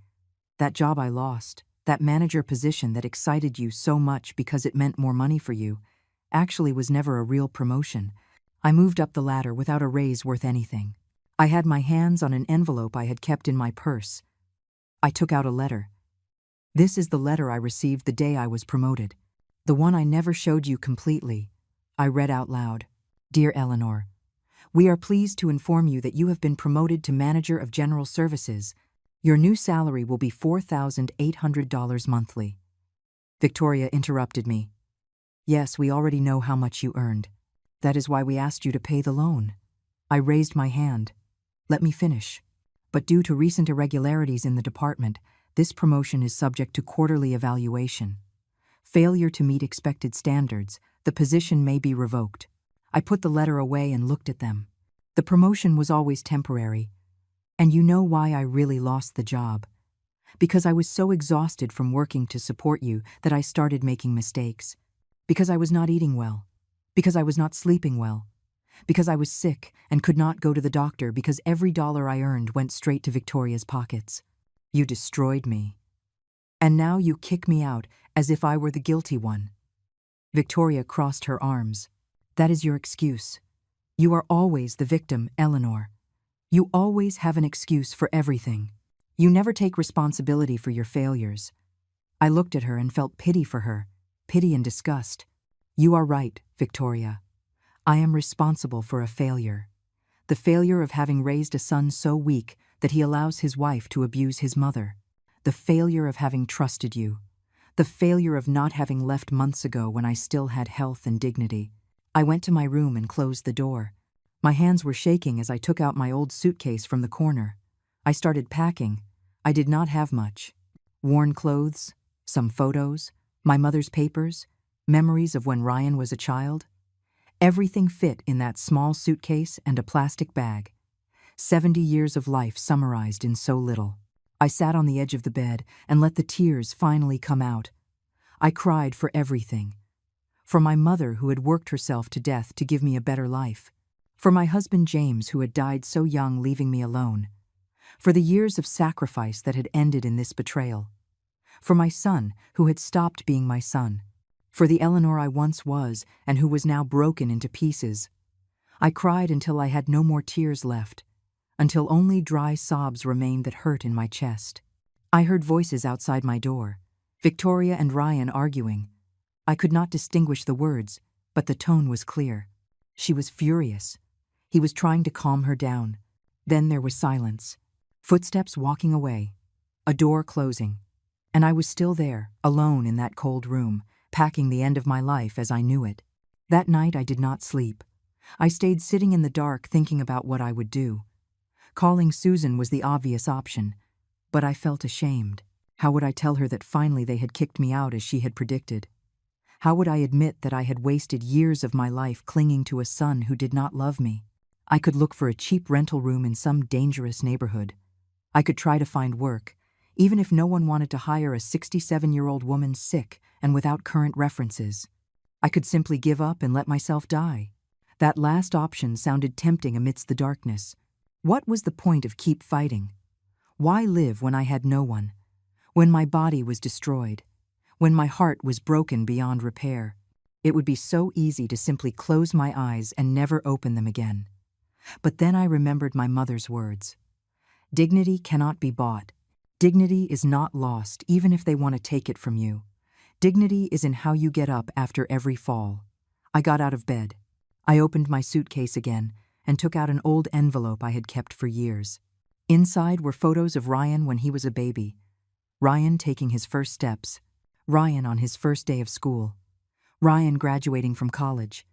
That job I lost, that manager position that excited you so much because it meant more money for you, actually was never a real promotion. I moved up the ladder without a raise worth anything. I had my hands on an envelope I had kept in my purse. I took out a letter. This is the letter I received the day I was promoted. The one I never showed you completely. I read out loud. Dear Eleanor, we are pleased to inform you that you have been promoted to Manager of General Services. Your new salary will be $4,800 monthly. Victoria interrupted me. Yes, we already know how much you earned. That is why we asked you to pay the loan. I raised my hand. Let me finish. But due to recent irregularities in the department, this promotion is subject to quarterly evaluation. Failure to meet expected standards, the position may be revoked. I put the letter away and looked at them. The promotion was always temporary. And you know why I really lost the job? Because I was so exhausted from working to support you that I started making mistakes. Because I was not eating well. Because I was not sleeping well. Because I was sick and could not go to the doctor because every dollar I earned went straight to Victoria's pockets. You destroyed me. And now you kick me out as if I were the guilty one. Victoria crossed her arms. That is your excuse. You are always the victim, Eleanor. You always have an excuse for everything. You never take responsibility for your failures. I looked at her and felt pity for her, pity and disgust. You are right, Victoria. I am responsible for a failure. The failure of having raised a son so weak that he allows his wife to abuse his mother. The failure of having trusted you. The failure of not having left months ago when I still had health and dignity. I went to my room and closed the door. My hands were shaking as I took out my old suitcase from the corner. I started packing. I did not have much. Worn clothes, some photos, my mother's papers, memories of when Ryan was a child. Everything fit in that small suitcase and a plastic bag. 70 years of life summarized in so little. I sat on the edge of the bed and let the tears finally come out. I cried for everything. For my mother who had worked herself to death to give me a better life. For my husband James who had died so young leaving me alone. For the years of sacrifice that had ended in this betrayal. For my son who had stopped being my son. For the Eleanor I once was and who was now broken into pieces. I cried until I had no more tears left, until only dry sobs remained that hurt in my chest. I heard voices outside my door, Victoria and Ryan arguing. I could not distinguish the words, but the tone was clear. She was furious. He was trying to calm her down. Then there was silence. Footsteps walking away. A door closing. And I was still there, alone in that cold room, packing the end of my life as I knew it. That night I did not sleep. I stayed sitting in the dark thinking about what I would do. Calling Susan was the obvious option, but I felt ashamed. How would I tell her that finally they had kicked me out as she had predicted? How would I admit that I had wasted years of my life clinging to a son who did not love me? I could look for a cheap rental room in some dangerous neighborhood. I could try to find work, even if no one wanted to hire a 67-year-old woman sick and without current references. I could simply give up and let myself die. That last option sounded tempting amidst the darkness. What was the point of keep fighting? Why live when I had no one? When my body was destroyed? When my heart was broken beyond repair? It would be so easy to simply close my eyes and never open them again. But then I remembered my mother's words. Dignity cannot be bought. Dignity is not lost even if they want to take it from you. Dignity is in how you get up after every fall. I got out of bed. I opened my suitcase again and took out an old envelope I had kept for years. Inside were photos of Ryan when he was a baby. Ryan taking his first steps. Ryan on his first day of school. Ryan graduating from college.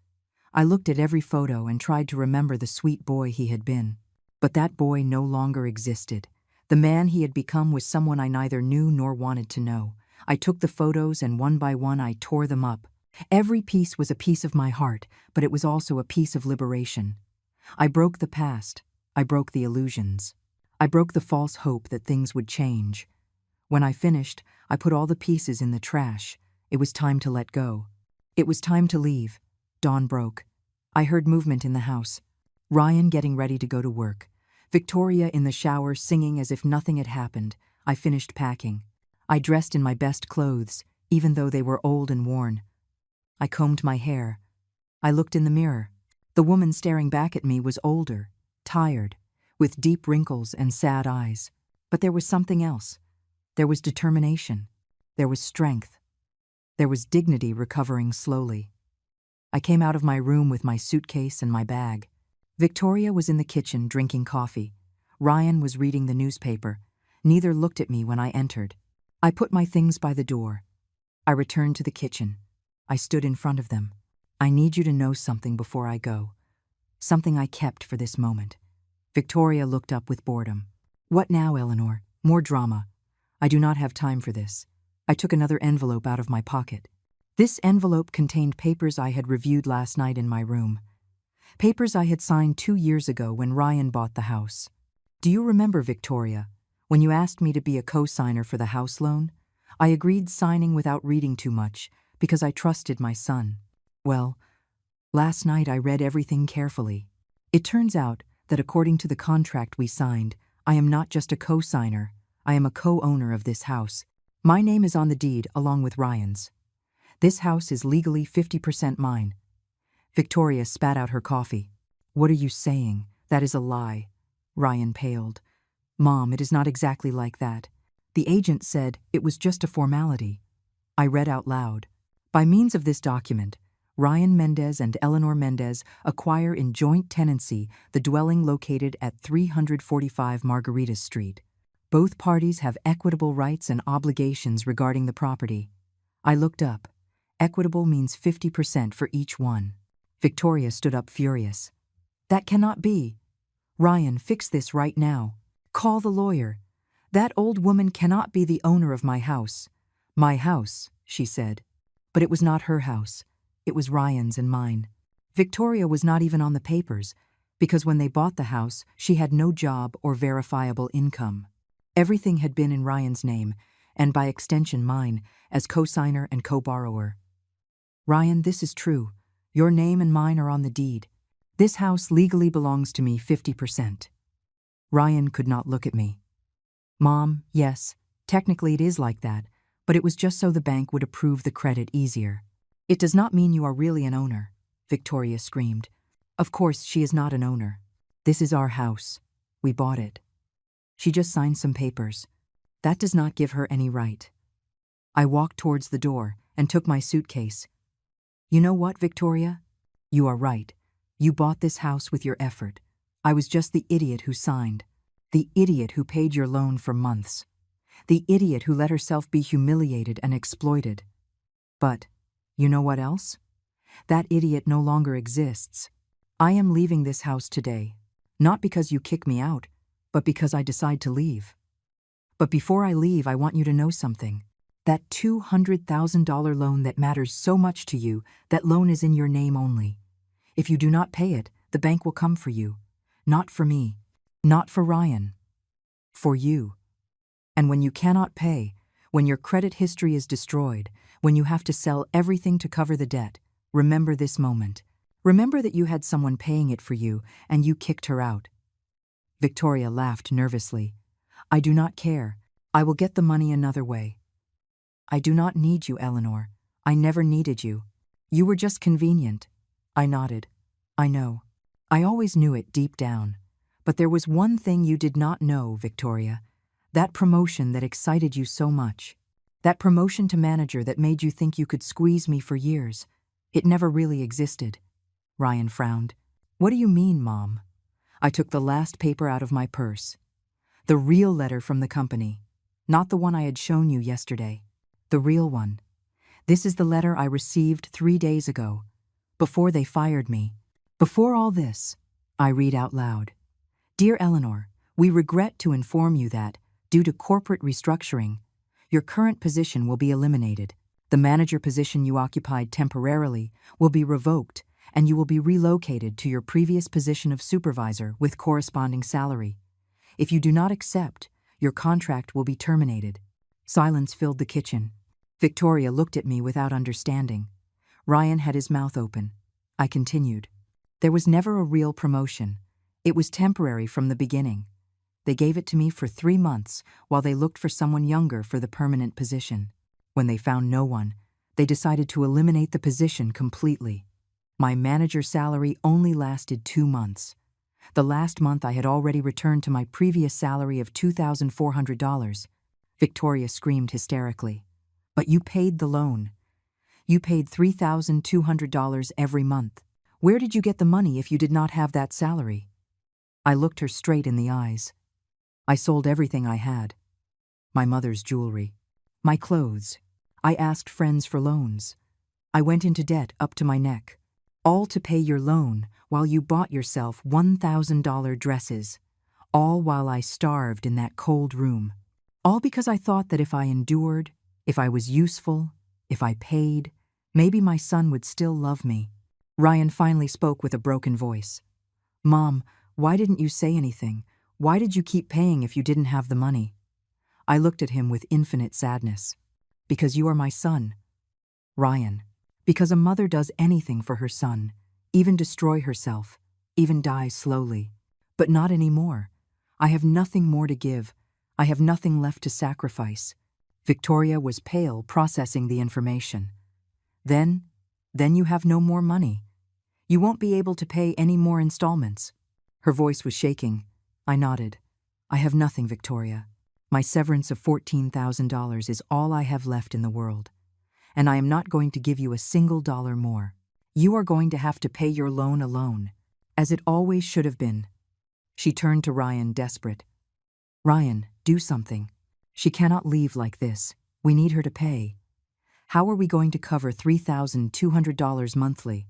I looked at every photo and tried to remember the sweet boy he had been. But that boy no longer existed. The man he had become was someone I neither knew nor wanted to know. I took the photos and one by one I tore them up. Every piece was a piece of my heart, but it was also a piece of liberation. I broke the past. I broke the illusions. I broke the false hope that things would change. When I finished, I put all the pieces in the trash. It was time to let go. It was time to leave. Dawn broke. I heard movement in the house. Ryan getting ready to go to work. Victoria in the shower singing as if nothing had happened. I finished packing. I dressed in my best clothes, even though they were old and worn. I combed my hair. I looked in the mirror. The woman staring back at me was older, tired, with deep wrinkles and sad eyes. But there was something else. There was determination. There was strength. There was dignity recovering slowly. I came out of my room with my suitcase and my bag. Victoria was in the kitchen drinking coffee. Ryan was reading the newspaper. Neither looked at me when I entered. I put my things by the door. I returned to the kitchen. I stood in front of them. I need you to know something before I go. Something I kept for this moment. Victoria looked up with boredom. What now, Eleanor? More drama. I do not have time for this. I took another envelope out of my pocket. This envelope contained papers I had reviewed last night in my room. Papers I had signed 2 years ago when Ryan bought the house. Do you remember, Victoria, when you asked me to be a co-signer for the house loan? I agreed signing without reading too much because I trusted my son. Well, last night I read everything carefully. It turns out that according to the contract we signed, I am not just a co-signer, I am a co-owner of this house. My name is on the deed along with Ryan's. This house is legally 50% mine. Victoria spat out her coffee. What are you saying? That is a lie. Ryan paled. Mom, it is not exactly like that. The agent said it was just a formality. I read out loud. By means of this document, Ryan Mendez and Eleanor Mendez acquire in joint tenancy the dwelling located at 345 Margarita Street. Both parties have equitable rights and obligations regarding the property. I looked up. Equitable means 50% for each one. Victoria stood up furious. That cannot be. Ryan, fix this right now. Call the lawyer. That old woman cannot be the owner of my house. My house, she said. But it was not her house. It was Ryan's and mine. Victoria was not even on the papers, because when they bought the house, she had no job or verifiable income. Everything had been in Ryan's name, and by extension mine, as co-signer and co-borrower. Ryan, this is true. Your name and mine are on the deed. This house legally belongs to me 50%. Ryan could not look at me. Mom, yes, technically it is like that, but it was just so the bank would approve the credit easier. It does not mean you are really an owner, Victoria screamed. Of course, she is not an owner. This is our house. We bought it. She just signed some papers. That does not give her any right. I walked towards the door and took my suitcase. You know what, Victoria? You are right. You bought this house with your effort. I was just the idiot who signed. The idiot who paid your loan for months. The idiot who let herself be humiliated and exploited. But, you know what else? That idiot no longer exists. I am leaving this house today. Not because you kick me out, but because I decide to leave. But before I leave, I want you to know something. That $200,000 loan that matters so much to you, that loan is in your name only. If you do not pay it, the bank will come for you. Not for me. Not for Ryan. For you. And when you cannot pay, when your credit history is destroyed, when you have to sell everything to cover the debt, remember this moment. Remember that you had someone paying it for you and you kicked her out. Victoria laughed nervously. I do not care. I will get the money another way. I do not need you, Eleanor. I never needed you. You were just convenient. I nodded. I know. I always knew it deep down. But there was one thing you did not know, Victoria. That promotion that excited you so much. That promotion to manager that made you think you could squeeze me for years. It never really existed. Ryan frowned. What do you mean, Mom? I took the last paper out of my purse. The real letter from the company. Not the one I had shown you yesterday. The real one. This is the letter I received 3 days ago. Before they fired me. Before all this, I read out loud. Dear Eleanor, we regret to inform you that, due to corporate restructuring, your current position will be eliminated. The manager position you occupied temporarily will be revoked, and you will be relocated to your previous position of supervisor with corresponding salary. If you do not accept, your contract will be terminated. Silence filled the kitchen. Victoria looked at me without understanding. Ryan had his mouth open. I continued. There was never a real promotion. It was temporary from the beginning. They gave it to me for 3 months while they looked for someone younger for the permanent position. When they found no one, they decided to eliminate the position completely. My manager salary only lasted 2 months. The last month I had already returned to my previous salary of $2,400. Victoria screamed hysterically. But you paid the loan. You paid $3,200 every month. Where did you get the money if you did not have that salary? I looked her straight in the eyes. I sold everything I had. My mother's jewelry. My clothes. I asked friends for loans. I went into debt up to my neck. All to pay your loan while you bought yourself $1,000 dresses. All while I starved in that cold room. All because I thought that if I endured, if I was useful, if I paid, maybe my son would still love me. Ryan finally spoke with a broken voice. Mom, why didn't you say anything? Why did you keep paying if you didn't have the money? I looked at him with infinite sadness. Because you are my son. Ryan, because a mother does anything for her son, even destroy herself, even die slowly. But not anymore. I have nothing more to give. I have nothing left to sacrifice. Victoria was pale, processing the information. Then you have no more money. You won't be able to pay any more installments. Her voice was shaking. I nodded. I have nothing, Victoria. My severance of $14,000 is all I have left in the world. And I am not going to give you a single dollar more. You are going to have to pay your loan alone, as it always should have been. She turned to Ryan, desperate. Ryan, do something. She cannot leave like this. We need her to pay. How are we going to cover $3,200 monthly?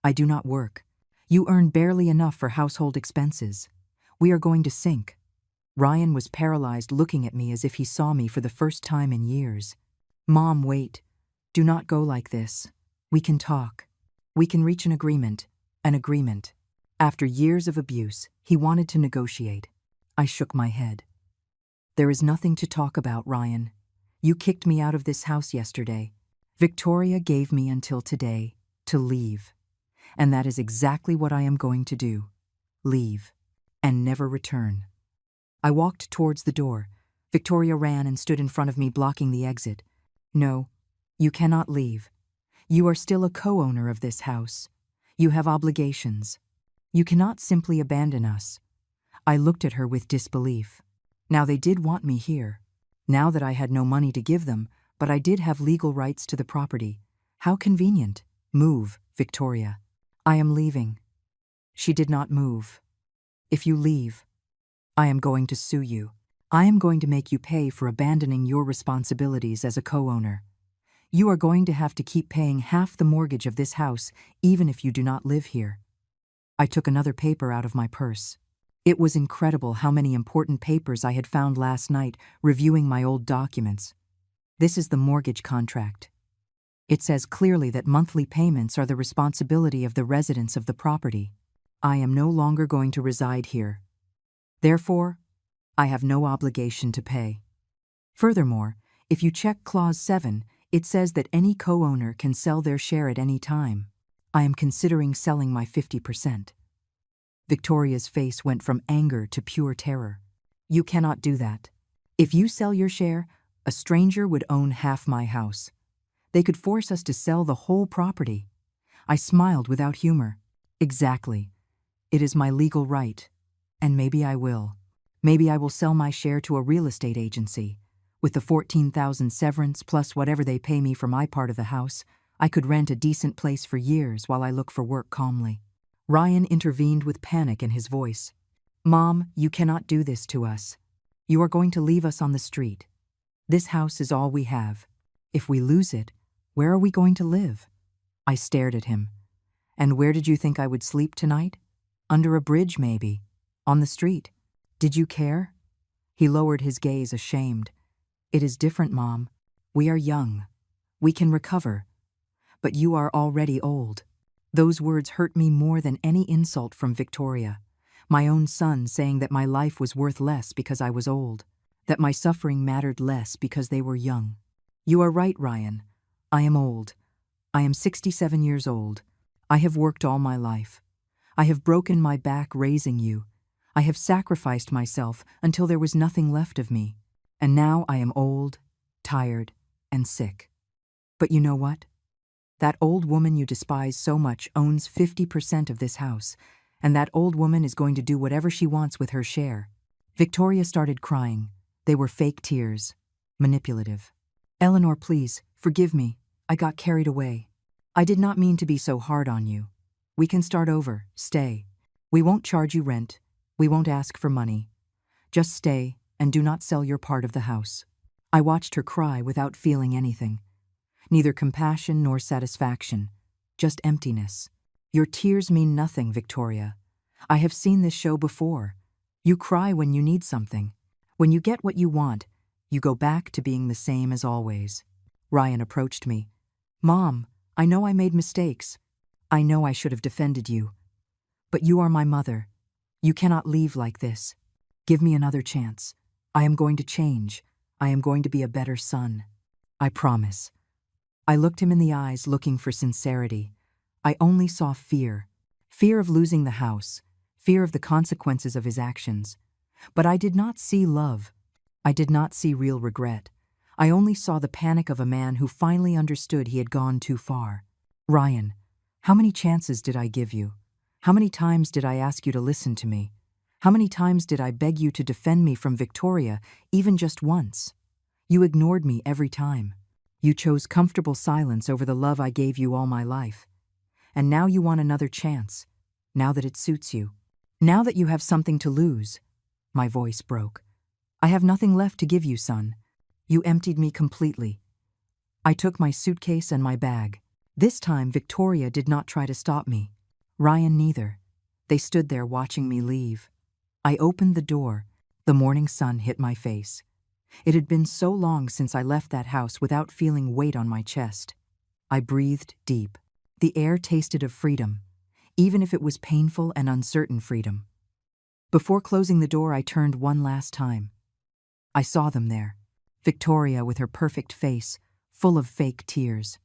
I do not work. You earn barely enough for household expenses. We are going to sink. Ryan was paralyzed, looking at me as if he saw me for the first time in years. Mom, wait. Do not go like this. We can talk. We can reach an agreement. An agreement. After years of abuse, he wanted to negotiate. I shook my head. There is nothing to talk about, Ryan. You kicked me out of this house yesterday. Victoria gave me until today to leave. And that is exactly what I am going to do. Leave. And never return. I walked towards the door. Victoria ran and stood in front of me, blocking the exit. No, you cannot leave. You are still a co-owner of this house. You have obligations. You cannot simply abandon us. I looked at her with disbelief. Now they did want me here. Now that I had no money to give them, but I did have legal rights to the property. How convenient. Move, Victoria. I am leaving. She did not move. If you leave, I am going to sue you. I am going to make you pay for abandoning your responsibilities as a co-owner. You are going to have to keep paying half the mortgage of this house, even if you do not live here. I took another paper out of my purse. It was incredible how many important papers I had found last night reviewing my old documents. This is the mortgage contract. It says clearly that monthly payments are the responsibility of the residents of the property. I am no longer going to reside here. Therefore, I have no obligation to pay. Furthermore, if you check Clause 7, it says that any co-owner can sell their share at any time. I am considering selling my 50%. Victoria's face went from anger to pure terror. You cannot do that. If you sell your share, a stranger would own half my house. They could force us to sell the whole property. I smiled without humor. Exactly. It is my legal right. And maybe I will. Maybe I will sell my share to a real estate agency. With the $14,000 severance plus whatever they pay me for my part of the house, I could rent a decent place for years while I look for work calmly. Ryan intervened with panic in his voice. Mom, you cannot do this to us. You are going to leave us on the street. This house is all we have. If we lose it, where are we going to live? I stared at him. And where did you think I would sleep tonight? Under a bridge, maybe. On the street. Did you care? He lowered his gaze, ashamed. It is different, Mom. We are young. We can recover. But you are already old. Those words hurt me more than any insult from Victoria. My own son saying that my life was worth less because I was old, that my suffering mattered less because they were young. You are right, Ryan. I am old. I am 67 years old. I have worked all my life. I have broken my back raising you. I have sacrificed myself until there was nothing left of me. And now I am old, tired, and sick. But you know what? That old woman you despise so much owns 50% of this house, and that old woman is going to do whatever she wants with her share. Victoria started crying. They were fake tears. Manipulative. Eleanor, please, forgive me. I got carried away. I did not mean to be so hard on you. We can start over. Stay. We won't charge you rent. We won't ask for money. Just stay and do not sell your part of the house. I watched her cry without feeling anything. Neither compassion nor satisfaction. Just emptiness. Your tears mean nothing, Victoria. I have seen this show before. You cry when you need something. When you get what you want, you go back to being the same as always. Ryan approached me. Mom, I know I made mistakes. I know I should have defended you. But you are my mother. You cannot leave like this. Give me another chance. I am going to change. I am going to be a better son. I promise. I looked him in the eyes looking for sincerity. I only saw fear. Fear of losing the house. Fear of the consequences of his actions. But I did not see love. I did not see real regret. I only saw the panic of a man who finally understood he had gone too far. Ryan, how many chances did I give you? How many times did I ask you to listen to me? How many times did I beg you to defend me from Victoria, even just once? You ignored me every time. You chose comfortable silence over the love I gave you all my life. And now you want another chance, now that it suits you. Now that you have something to lose. My voice broke. I have nothing left to give you, son. You emptied me completely. I took my suitcase and my bag. This time Victoria did not try to stop me. Ryan neither. They stood there watching me leave. I opened the door. The morning sun hit my face. It had been so long since I left that house without feeling weight on my chest. I breathed deep. The air tasted of freedom, even if it was painful and uncertain freedom. Before closing the door, I turned one last time. I saw them there. Victoria with her perfect face, full of fake tears.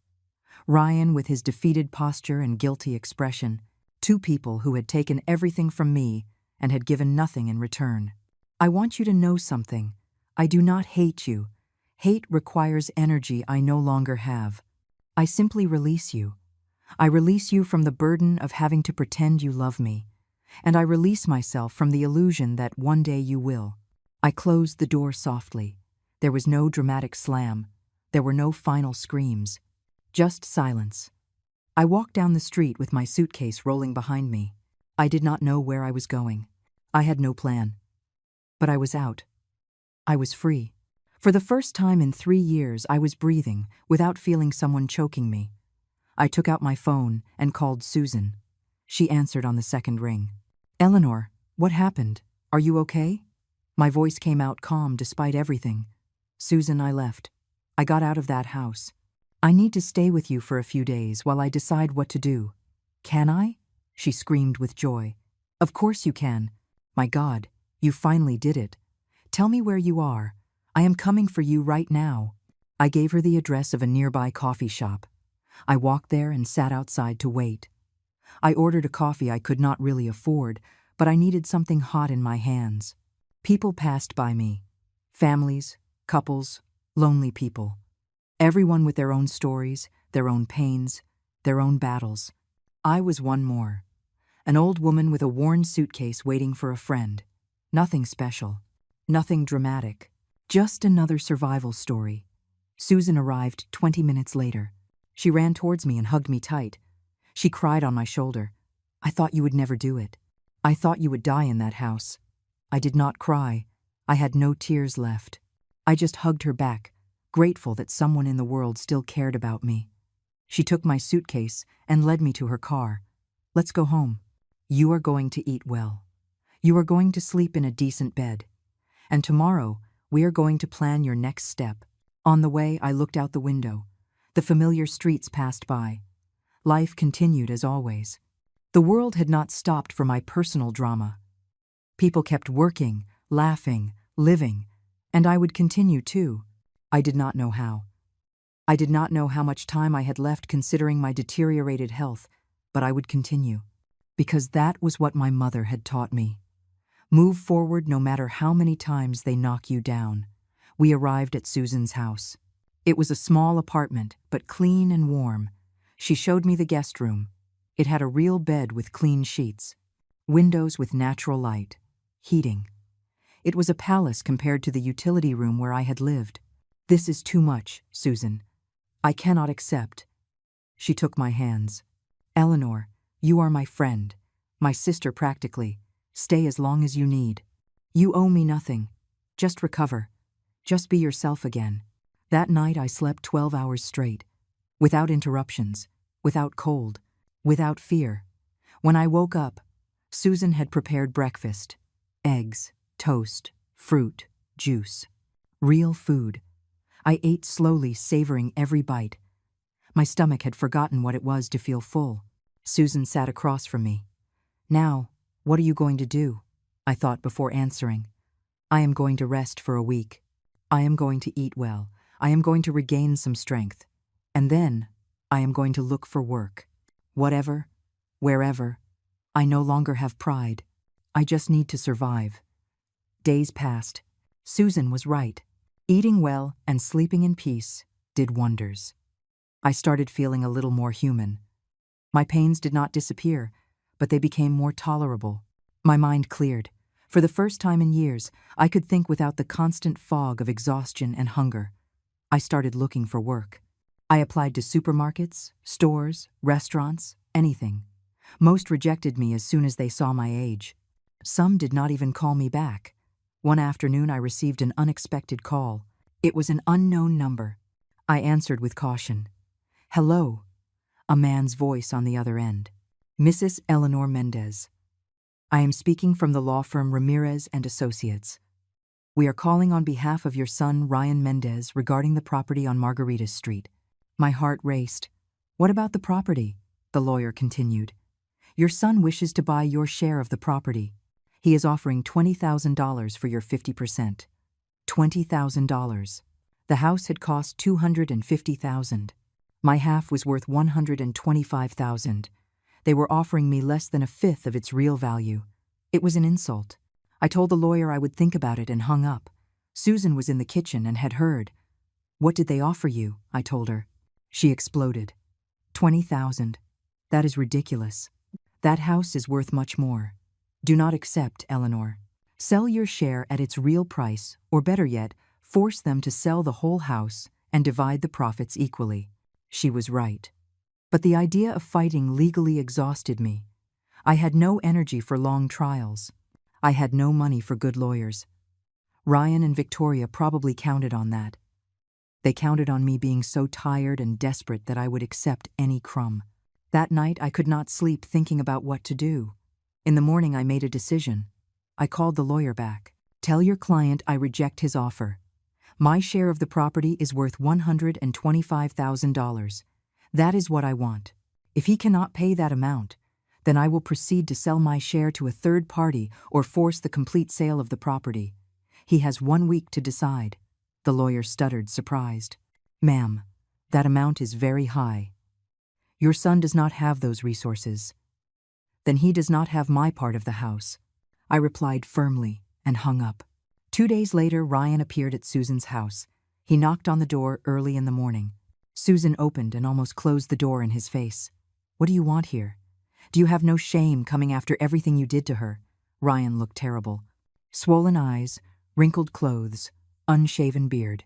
Ryan with his defeated posture and guilty expression. Two people who had taken everything from me and had given nothing in return. I want you to know something. I do not hate you. Hate requires energy I no longer have. I simply release you. I release you from the burden of having to pretend you love me. And I release myself from the illusion that one day you will. I closed the door softly. There was no dramatic slam. There were no final screams. Just silence. I walked down the street with my suitcase rolling behind me. I did not know where I was going. I had no plan. But I was out. I was free. For the first time in 3 years, I was breathing without feeling someone choking me. I took out my phone and called Susan. She answered on the second ring. Eleanor, what happened? Are you okay? My voice came out calm despite everything. Susan, I left. I got out of that house. I need to stay with you for a few days while I decide what to do. Can I? She screamed with joy. Of course you can. My God, you finally did it. Tell me where you are. I am coming for you right now. I gave her the address of a nearby coffee shop. I walked there and sat outside to wait. I ordered a coffee I could not really afford, but I needed something hot in my hands. People passed by me. Families, couples, lonely people. Everyone with their own stories, their own pains, their own battles. I was one more. An old woman with a worn suitcase waiting for a friend. Nothing special. Nothing dramatic. Just another survival story. Susan arrived 20 minutes later. She ran towards me and hugged me tight. She cried on my shoulder. I thought you would never do it. I thought you would die in that house. I did not cry. I had no tears left. I just hugged her back, grateful that someone in the world still cared about me. She took my suitcase and led me to her car. Let's go home. You are going to eat well. You are going to sleep in a decent bed. And tomorrow, we are going to plan your next step. On the way, I looked out the window. The familiar streets passed by. Life continued as always. The world had not stopped for my personal drama. People kept working, laughing, living, and I would continue too. I did not know how. I did not know how much time I had left considering my deteriorated health, but I would continue. Because that was what my mother had taught me. Move forward no matter how many times they knock you down. We arrived at Susan's house. It was a small apartment, but clean and warm. She showed me the guest room. It had a real bed with clean sheets, windows with natural light, heating. It was a palace compared to the utility room where I had lived. This is too much, Susan. I cannot accept. She took my hands. Eleanor, you are my friend, my sister practically. Stay as long as you need. You owe me nothing. Just recover. Just be yourself again. That night I slept 12 hours straight, without interruptions, without cold, without fear. When I woke up, Susan had prepared breakfast. Eggs, toast, fruit, juice. Real food. I ate slowly, savoring every bite. My stomach had forgotten what it was to feel full. Susan sat across from me. Now, what are you going to do? I thought before answering. I am going to rest for a week. I am going to eat well. I am going to regain some strength. And then, I am going to look for work. Whatever, wherever. I no longer have pride. I just need to survive. Days passed. Susan was right. Eating well and sleeping in peace did wonders. I started feeling a little more human. My pains did not disappear, but they became more tolerable. My mind cleared. For the first time in years, I could think without the constant fog of exhaustion and hunger. I started looking for work. I applied to supermarkets, stores, restaurants, anything. Most rejected me as soon as they saw my age. Some did not even call me back. One afternoon I received an unexpected call. It was an unknown number. I answered with caution. Hello, a man's voice on the other end. Mrs. Eleanor Mendez. I am speaking from the law firm Ramirez and Associates. We are calling on behalf of your son Ryan Mendez regarding the property on Margarita Street. My heart raced. What about the property? The lawyer continued. Your son wishes to buy your share of the property. He is offering $20,000 for your 50%. $20,000. The house had cost $250,000. My half was worth $125,000. They were offering me less than a fifth of its real value. It was an insult. I told the lawyer I would think about it and hung up. Susan was in the kitchen and had heard. What did they offer you? I told her. She exploded. $20,000. That is ridiculous. That house is worth much more. Do not accept, Eleanor. Sell your share at its real price, or better yet, force them to sell the whole house and divide the profits equally. She was right. But the idea of fighting legally exhausted me. I had no energy for long trials. I had no money for good lawyers. Ryan and Victoria probably counted on that. They counted on me being so tired and desperate that I would accept any crumb. That night I could not sleep thinking about what to do. In the morning I made a decision. I called the lawyer back. Tell your client I reject his offer. My share of the property is worth $125,000. That is what I want. If he cannot pay that amount, then I will proceed to sell my share to a third party or force the complete sale of the property. He has 1 week to decide. The lawyer stuttered, surprised. Ma'am, that amount is very high. Your son does not have those resources. Then he does not have my part of the house. I replied firmly and hung up. 2 days later, Ryan appeared at Susan's house. He knocked on the door early in the morning. Susan opened and almost closed the door in his face. What do you want here? Do you have no shame coming after everything you did to her? Ryan looked terrible. Swollen eyes, wrinkled clothes, unshaven beard.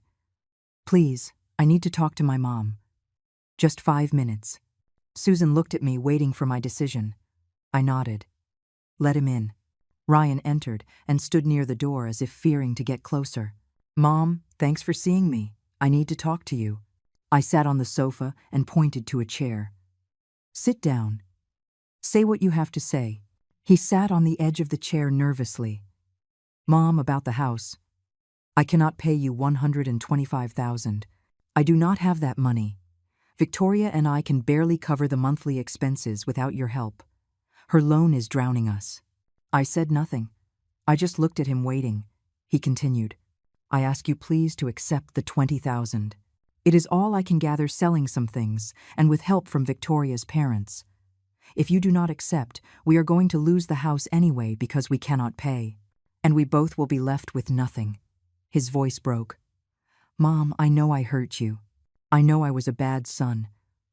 Please, I need to talk to my mom. Just 5 minutes. Susan looked at me, waiting for my decision. I nodded. Let him in. Ryan entered and stood near the door as if fearing to get closer. Mom, thanks for seeing me. I need to talk to you. I sat on the sofa and pointed to a chair. Sit down. Say what you have to say. He sat on the edge of the chair nervously. Mom, about the house. I cannot pay you $125,000. I do not have that money. Victoria and I can barely cover the monthly expenses without your help. Her loan is drowning us." I said nothing. I just looked at him waiting. He continued, "I ask you please to accept the 20,000. It is all I can gather selling some things, and with help from Victoria's parents. If you do not accept, we are going to lose the house anyway because we cannot pay. And we both will be left with nothing." His voice broke. "Mom, I know I hurt you. I know I was a bad son.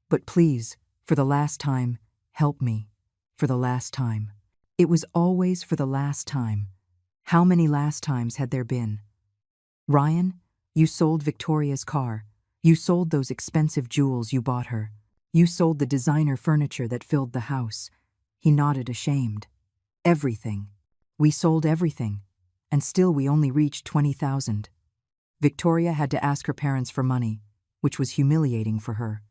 But please, for the last time, help me. For the last time." It was always for the last time. How many last times had there been? "Ryan, you sold Victoria's car. You sold those expensive jewels you bought her. You sold the designer furniture that filled the house." He nodded, ashamed. "Everything. We sold everything. And still we only reached 20,000. Victoria had to ask her parents for money, which was humiliating for her.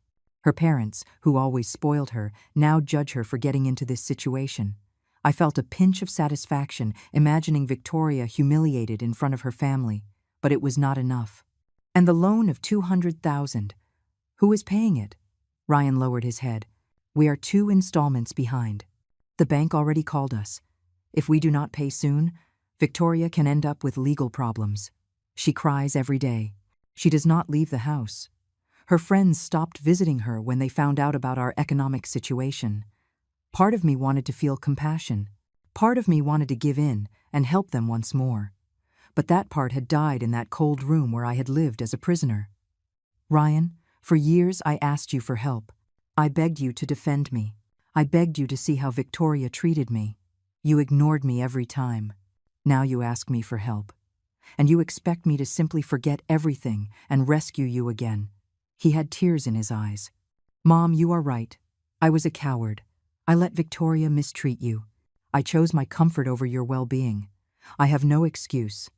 Her parents, who always spoiled her, now judge her for getting into this situation. I felt a pinch of satisfaction imagining Victoria humiliated in front of her family, but it was not enough. And the loan of 200,000. Who is paying it? Ryan lowered his head. "We are 2 installments behind. The bank already called us. If we do not pay soon, Victoria can end up with legal problems. She cries every day. She does not leave the house. Her friends stopped visiting her when they found out about our economic situation. Part of me wanted to feel compassion. Part of me wanted to give in and help them once more. But that part had died in that cold room where I had lived as a prisoner. Ryan, for years I asked you for help. I begged you to defend me. I begged you to see how Victoria treated me. You ignored me every time. Now you ask me for help. And you expect me to simply forget everything and rescue you again." He had tears in his eyes. "Mom, you are right. I was a coward. I let Victoria mistreat you. I chose my comfort over your well-being. I have no excuse.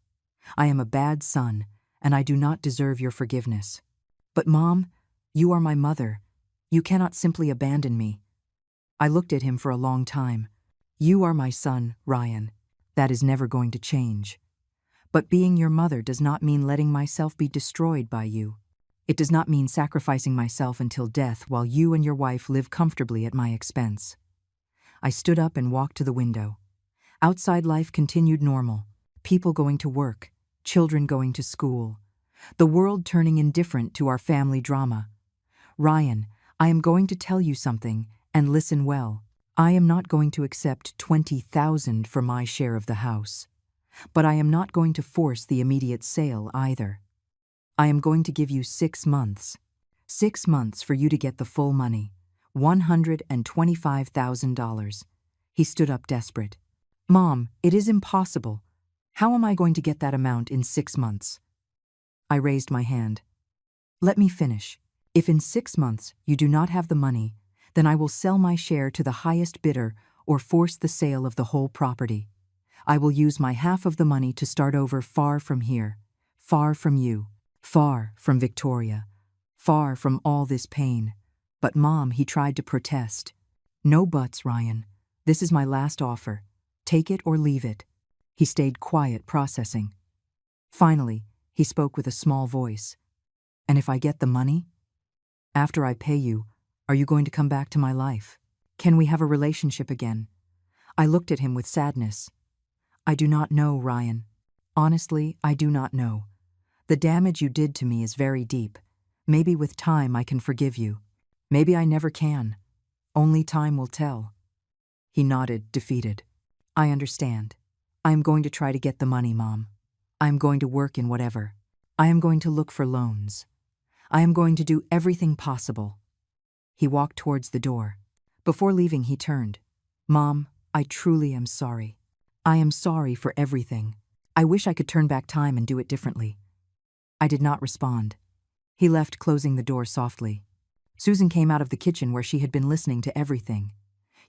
I am a bad son, and I do not deserve your forgiveness. But Mom, you are my mother. You cannot simply abandon me." I looked at him for a long time. "You are my son, Ryan. That is never going to change. But being your mother does not mean letting myself be destroyed by you. It does not mean sacrificing myself until death while you and your wife live comfortably at my expense." I stood up and walked to the window. Outside life continued normal. People going to work, children going to school. The world turning indifferent to our family drama. "Ryan, I am going to tell you something, and listen well. I am not going to accept 20,000 for my share of the house. But I am not going to force the immediate sale either. I am going to give you 6 months. 6 months for you to get the full money, $125,000. He stood up desperate. "Mom, it is impossible. How am I going to get that amount in 6 months? I raised my hand. "Let me finish. If in 6 months you do not have the money, then I will sell my share to the highest bidder or force the sale of the whole property. I will use my half of the money to start over far from here, far from you, far from Victoria, far from all this pain." But Mom, he tried to protest. "No buts, Ryan. This is my last offer. Take it or leave it." He stayed quiet, processing. Finally, he spoke with a small voice. "And if I get the money? After I pay you, are you going to come back to my life? Can we have a relationship again?" I looked at him with sadness. "I do not know, Ryan. Honestly, I do not know. The damage you did to me is very deep. Maybe with time I can forgive you. Maybe I never can. Only time will tell." He nodded, defeated. "I understand. I am going to try to get the money, Mom. I am going to work in whatever. I am going to look for loans. I am going to do everything possible." He walked towards the door. Before leaving, he turned. "Mom, I truly am sorry. I am sorry for everything. I wish I could turn back time and do it differently." I did not respond. He left, closing the door softly. Susan came out of the kitchen where she had been listening to everything.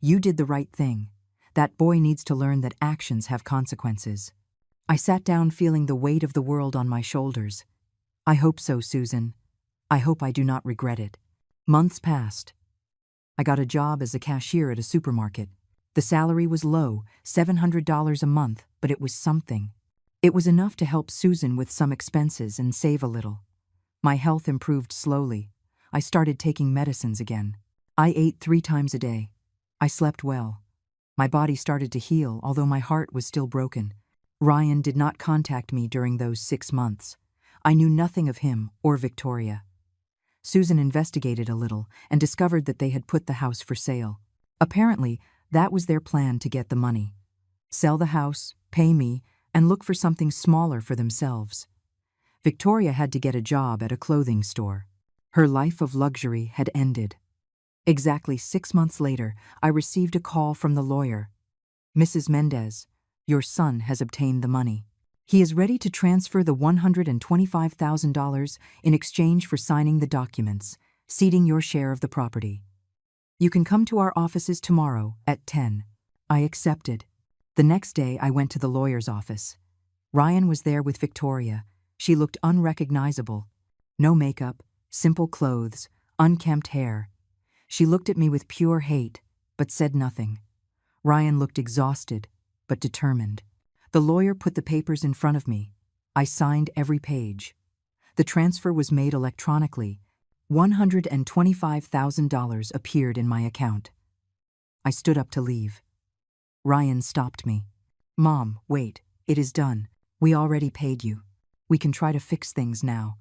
"You did the right thing. That boy needs to learn that actions have consequences." I sat down, feeling the weight of the world on my shoulders. "I hope so, Susan. I hope I do not regret it." Months passed. I got a job as a cashier at a supermarket. The salary was low, $700 a month, but it was something. It was enough to help Susan with some expenses and save a little. My health improved slowly. I started taking medicines again. I ate 3 times a day. I slept well. My body started to heal, although my heart was still broken. Ryan did not contact me during those 6 months. I knew nothing of him or Victoria. Susan investigated a little and discovered that they had put the house for sale. Apparently, that was their plan to get the money. Sell the house, pay me, and look for something smaller for themselves. Victoria had to get a job at a clothing store. Her life of luxury had ended. Exactly 6 months later, I received a call from the lawyer. "Mrs. Mendez, your son has obtained the money. He is ready to transfer the $125,000 in exchange for signing the documents, ceding your share of the property. You can come to our offices tomorrow at 10. I accepted. The next day, I went to the lawyer's office. Ryan was there with Victoria. She looked unrecognizable. No makeup, simple clothes, unkempt hair. She looked at me with pure hate, but said nothing. Ryan looked exhausted, but determined. The lawyer put the papers in front of me. I signed every page. The transfer was made electronically. $125,000 appeared in my account. I stood up to leave. Ryan stopped me. "Mom, wait, it is done. We already paid you. We can try to fix things now."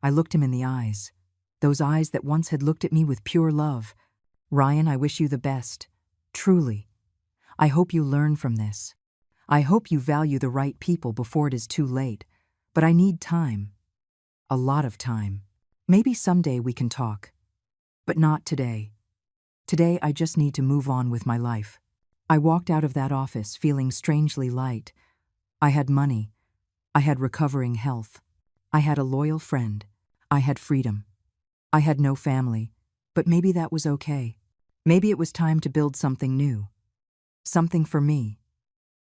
I looked him in the eyes. Those eyes that once had looked at me with pure love. "Ryan, I wish you the best. Truly. I hope you learn from this. I hope you value the right people before it is too late. But I need time. A lot of time. Maybe someday we can talk. But not today. Today I just need to move on with my life." I walked out of that office feeling strangely light. I had money. I had recovering health. I had a loyal friend. I had freedom. I had no family, but maybe that was okay. Maybe it was time to build something new. Something for me.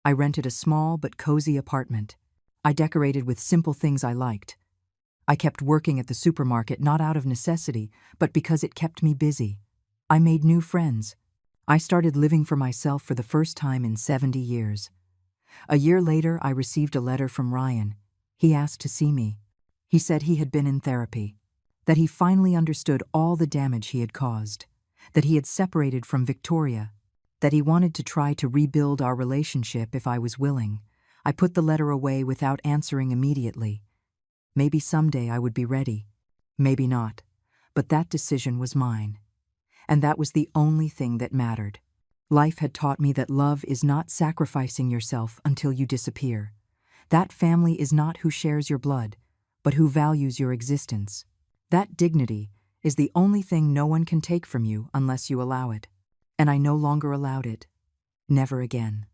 I rented a small but cozy apartment. I decorated with simple things I liked. I kept working at the supermarket not out of necessity, but because it kept me busy. I made new friends. I started living for myself for the first time in 70 years. A year later, I received a letter from Ryan. He asked to see me. He said he had been in therapy, that he finally understood all the damage he had caused, that he had separated from Victoria, that he wanted to try to rebuild our relationship if I was willing. I put the letter away without answering immediately. Maybe someday I would be ready. Maybe not. But that decision was mine. And that was the only thing that mattered. Life had taught me that love is not sacrificing yourself until you disappear. That family is not who shares your blood, but who values your existence. That dignity is the only thing no one can take from you unless you allow it. And I no longer allowed it. Never again.